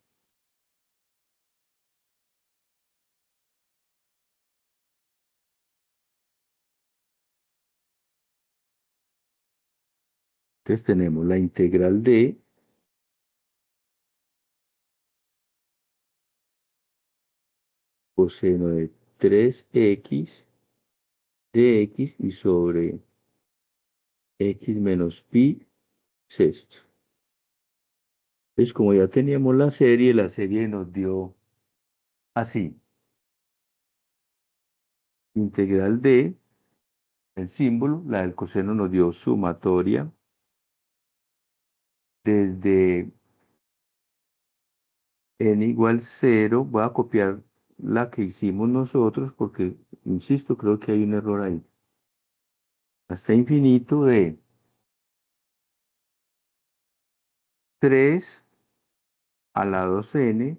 Entonces tenemos la integral de coseno de 3x de x y sobre x menos pi sexto. Entonces, como ya teníamos la serie nos dio así. Integral de, el símbolo, la del coseno nos dio sumatoria desde n igual 0. Voy a copiar la que hicimos nosotros porque, insisto, creo que hay un error ahí. Hasta infinito de 3 a la 2n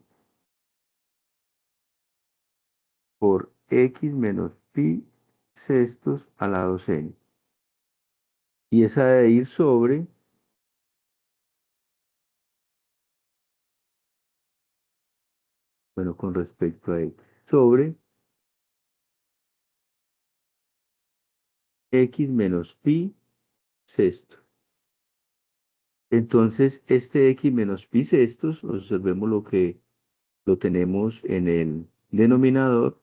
por x menos pi sextos a la 2n. Y esa de ir sobre, bueno, con respecto a x, sobre x menos pi sexto. Entonces, este x menos pi sextos, observemos lo que lo tenemos en el denominador,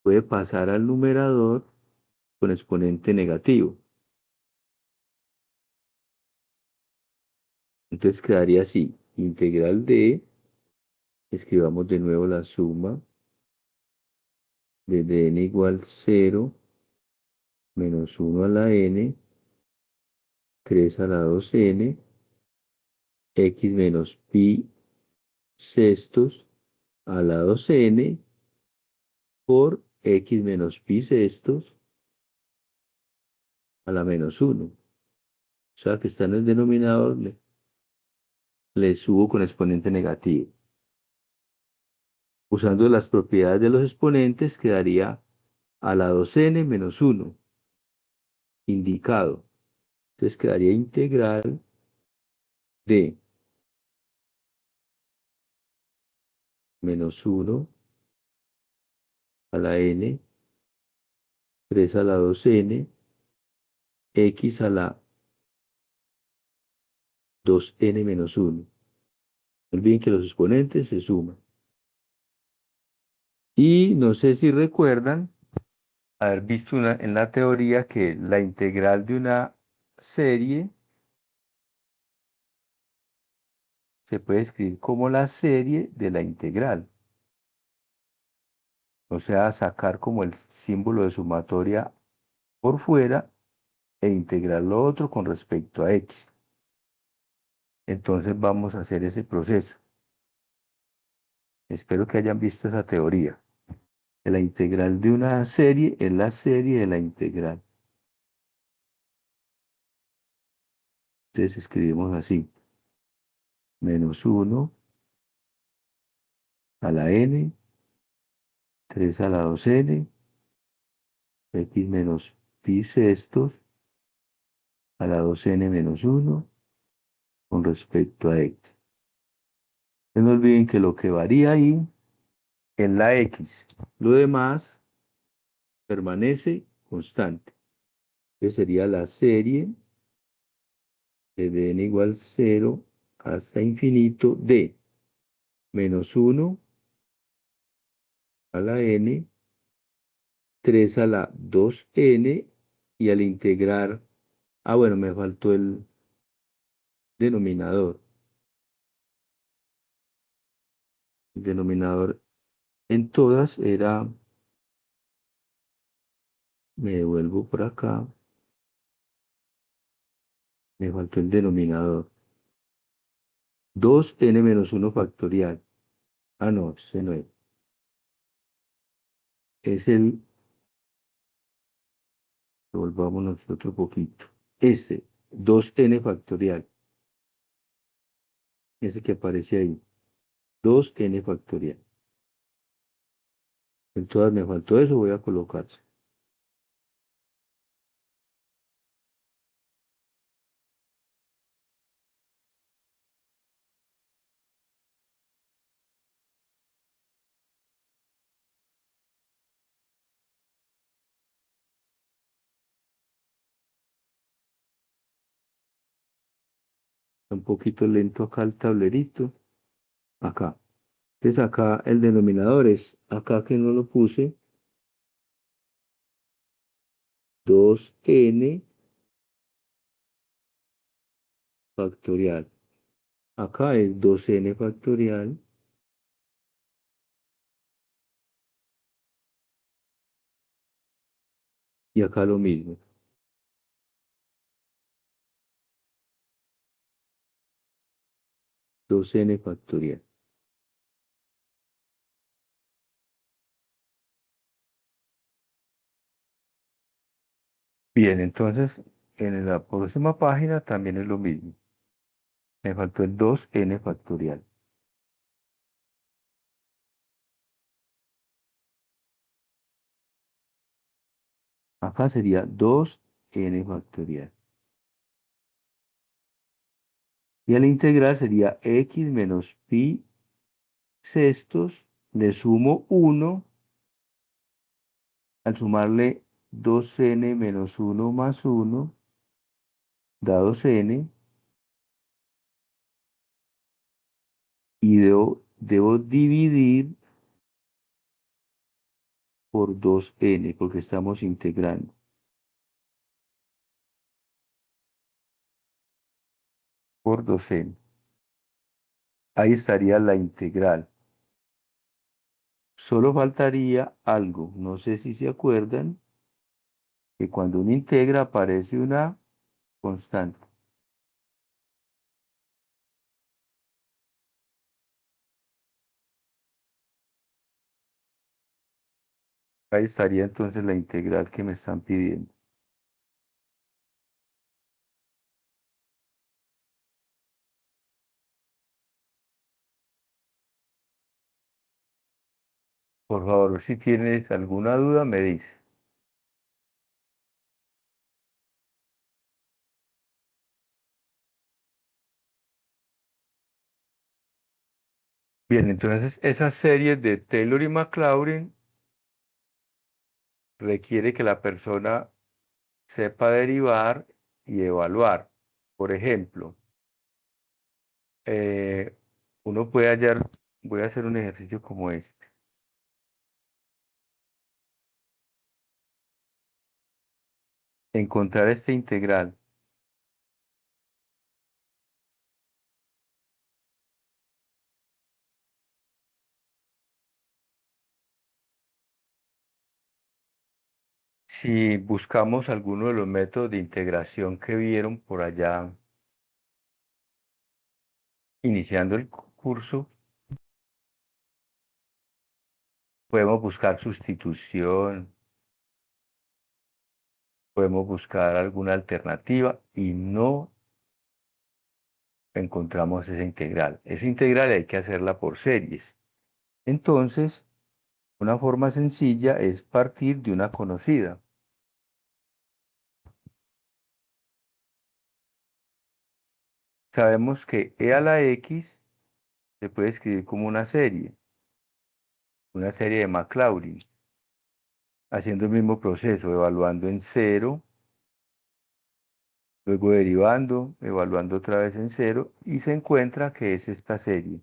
puede pasar al numerador con exponente negativo. Entonces quedaría así, integral de, escribamos de nuevo la suma, desde n igual 0, menos 1 a la n, 3 a la 2n, x menos pi sextos a la 2n, por x menos pi sextos a la menos 1. O sea que está en el denominador, le subo con exponente negativo. Usando las propiedades de los exponentes, quedaría a la 2n menos 1, indicado. Entonces quedaría integral de menos 1 a la n, 3 a la 2n, x a la 2n menos 1. No olviden que los exponentes se suman. Y no sé si recuerdan haber visto en la teoría que la integral de una serie se puede escribir como la serie de la integral. O sea, sacar como el símbolo de sumatoria por fuera e integrar lo otro con respecto a x. Entonces vamos a hacer ese proceso. Espero que hayan visto esa teoría. La integral de una serie es la serie de la integral. Entonces escribimos así. Menos 1 a la n, 3 a la 2n, x menos pi sextos a la 2n menos 1 con respecto a x. No olviden que lo que varía ahí es la x. Lo demás permanece constante. Que sería la serie de n igual 0 hasta infinito de menos 1 a la n, 3 a la 2n, y al integrar, bueno, me faltó el denominador. El denominador en todas era, me devuelvo por acá, me faltó el denominador. 2n menos 1 factorial. No, ese no es. Es el, volvámonos otro poquito. Este, 2n factorial. Ese que aparece ahí. 2n factorial. Entonces me faltó eso, voy a colocar. Un poquito lento acá el tablerito. Acá. Entonces acá el denominador es, acá que no lo puse, 2n factorial. Acá es 2n factorial. Y acá lo mismo. 2n factorial. Bien, entonces en la próxima página también es lo mismo. Me faltó el 2n factorial. Acá sería 2n factorial. Y el integral sería x menos pi sextos. Le sumo 1. Al sumarle 2n menos 1 más 1 da 2n. Y debo dividir por 2n porque estamos integrando. Por 2n. Ahí estaría la integral. Solo faltaría algo, no sé si se acuerdan, que cuando uno integra aparece una constante. Ahí estaría entonces la integral que me están pidiendo. Por favor, si tienes alguna duda, me dices. Bien, entonces esas series de Taylor y Maclaurin requiere que la persona sepa derivar y evaluar. Por ejemplo, eh, uno puede hallar, voy a hacer un ejercicio como este. Encontrar este integral. Si buscamos alguno de los métodos de integración que vieron por allá iniciando el curso, podemos buscar sustitución, podemos buscar alguna alternativa y no encontramos esa integral. Esa integral hay que hacerla por series. Entonces, una forma sencilla es partir de una conocida. Sabemos que e a la x se puede escribir como una serie de Maclaurin, haciendo el mismo proceso, evaluando en cero, luego derivando, evaluando otra vez en cero, y se encuentra que es esta serie.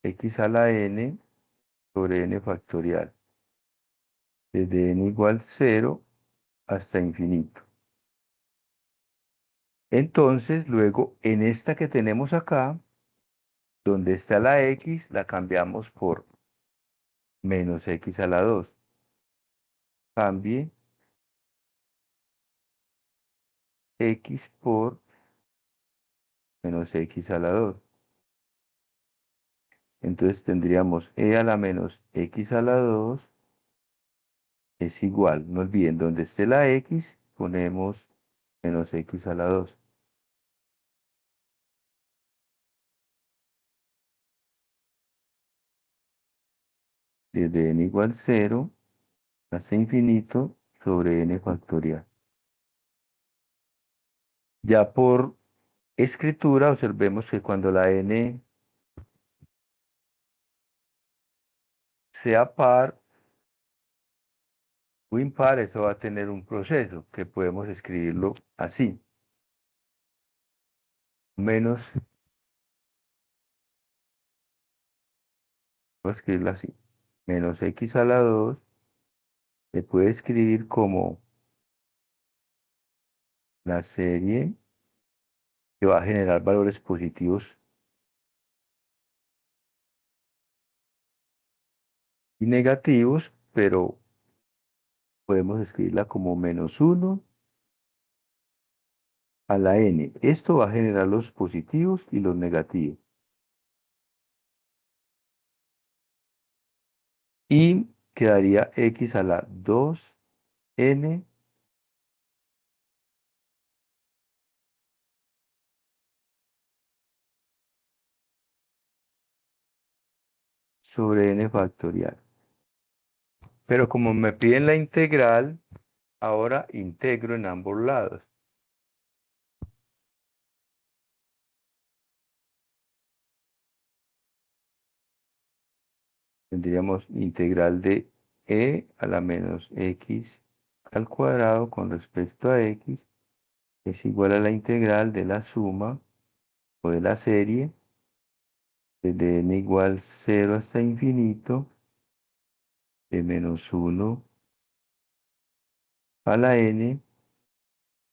X a la n sobre n factorial, desde n igual 0 hasta infinito. Entonces, luego, en esta que tenemos acá, donde está la x, la cambiamos por menos x a la 2. Cambie x por menos x a la 2. Entonces tendríamos e a la menos x a la 2 es igual. No olviden, donde esté la x, ponemos menos x a la 2. Desde n igual 0 hasta infinito sobre n factorial. Ya por escritura, observemos que cuando la n sea par o impar, eso va a tener un proceso que podemos escribirlo así. Menos, voy a escribirlo así. Menos x a la 2 se puede escribir como la serie que va a generar valores positivos y negativos, pero podemos escribirla como menos 1 a la n. Esto va a generar los positivos y los negativos. Y quedaría x a la 2n sobre n factorial. Pero como me piden la integral, ahora integro en ambos lados. Tendríamos integral de e a la menos x al cuadrado con respecto a x es igual a la integral de la suma o de la serie desde n igual 0 hasta infinito de menos 1 a la n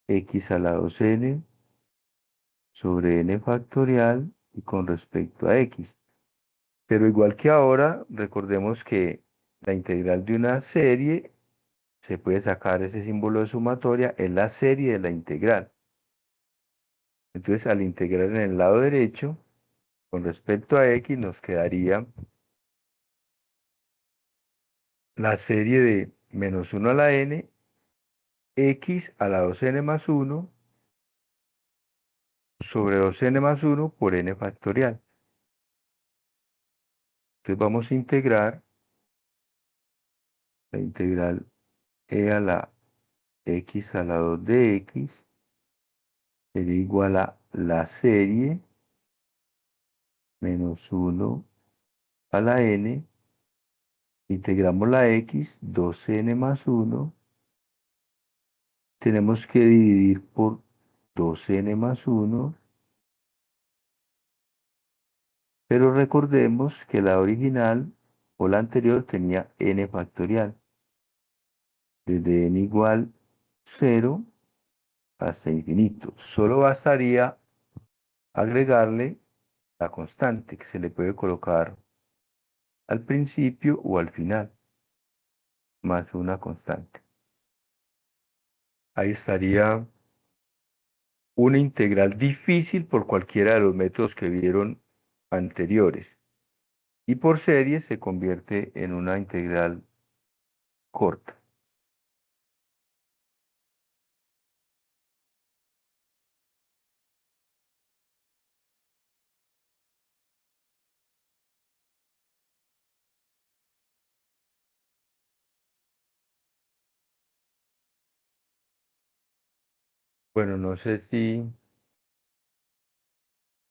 x a la 2n sobre n factorial y con respecto a x. Pero igual que ahora, recordemos que la integral de una serie se puede sacar ese símbolo de sumatoria, es la serie de la integral. Entonces, al integrar en el lado derecho, con respecto a x, nos quedaría la serie de menos 1 a la n, x a la 2n más 1, sobre 2n más 1 por n factorial. Entonces vamos a integrar la integral e a la x a la 2 de x, sería igual a la serie menos 1 a la n, integramos la x, 2n más 1, tenemos que dividir por 2n más 1, pero recordemos que la original o la anterior tenía n factorial, desde n igual 0 hasta infinito. Solo bastaría agregarle la constante que se le puede colocar al principio o al final, más una constante. Ahí estaría una integral difícil por cualquiera de los métodos que vieron anteriores. Y por serie se convierte en una integral corta. Bueno, no sé si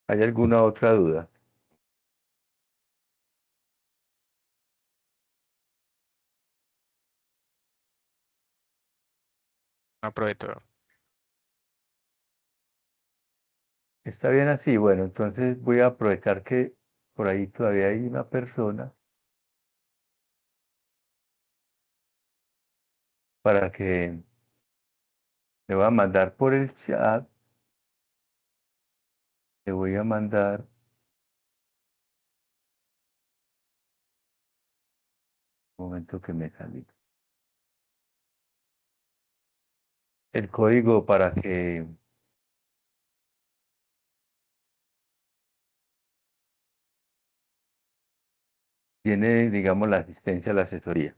hay alguna otra duda. No probé todo. ¿Está bien así? Bueno, entonces voy a aprovechar que por ahí todavía hay una persona para que le voy a mandar por el chat, le voy a mandar un momento que me salí. El código para que tiene, digamos, la asistencia a la asesoría.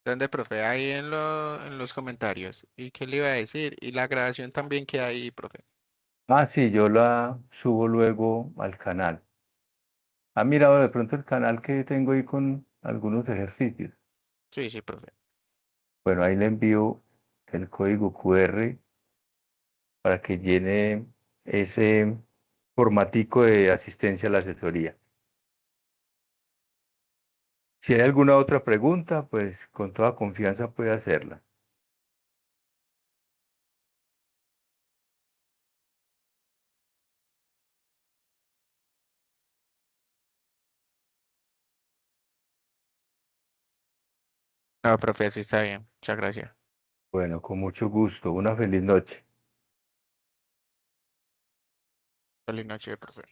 ¿Dónde, profe? Ahí en los comentarios. ¿Y qué le iba a decir? Y la grabación también queda ahí, profe. Ah, sí, yo la subo luego al canal. ¿Ha mirado de Listo. pronto el canal que tengo ahí con algunos ejercicios? Sí, sí, profe. Bueno, ahí le envío el código QR para que llene ese formatico de asistencia a la asesoría. Si hay alguna otra pregunta, pues con toda confianza puede hacerla. No, profe, así está bien. Muchas gracias. Bueno, con mucho gusto. Una feliz noche. Feliz noche, profe.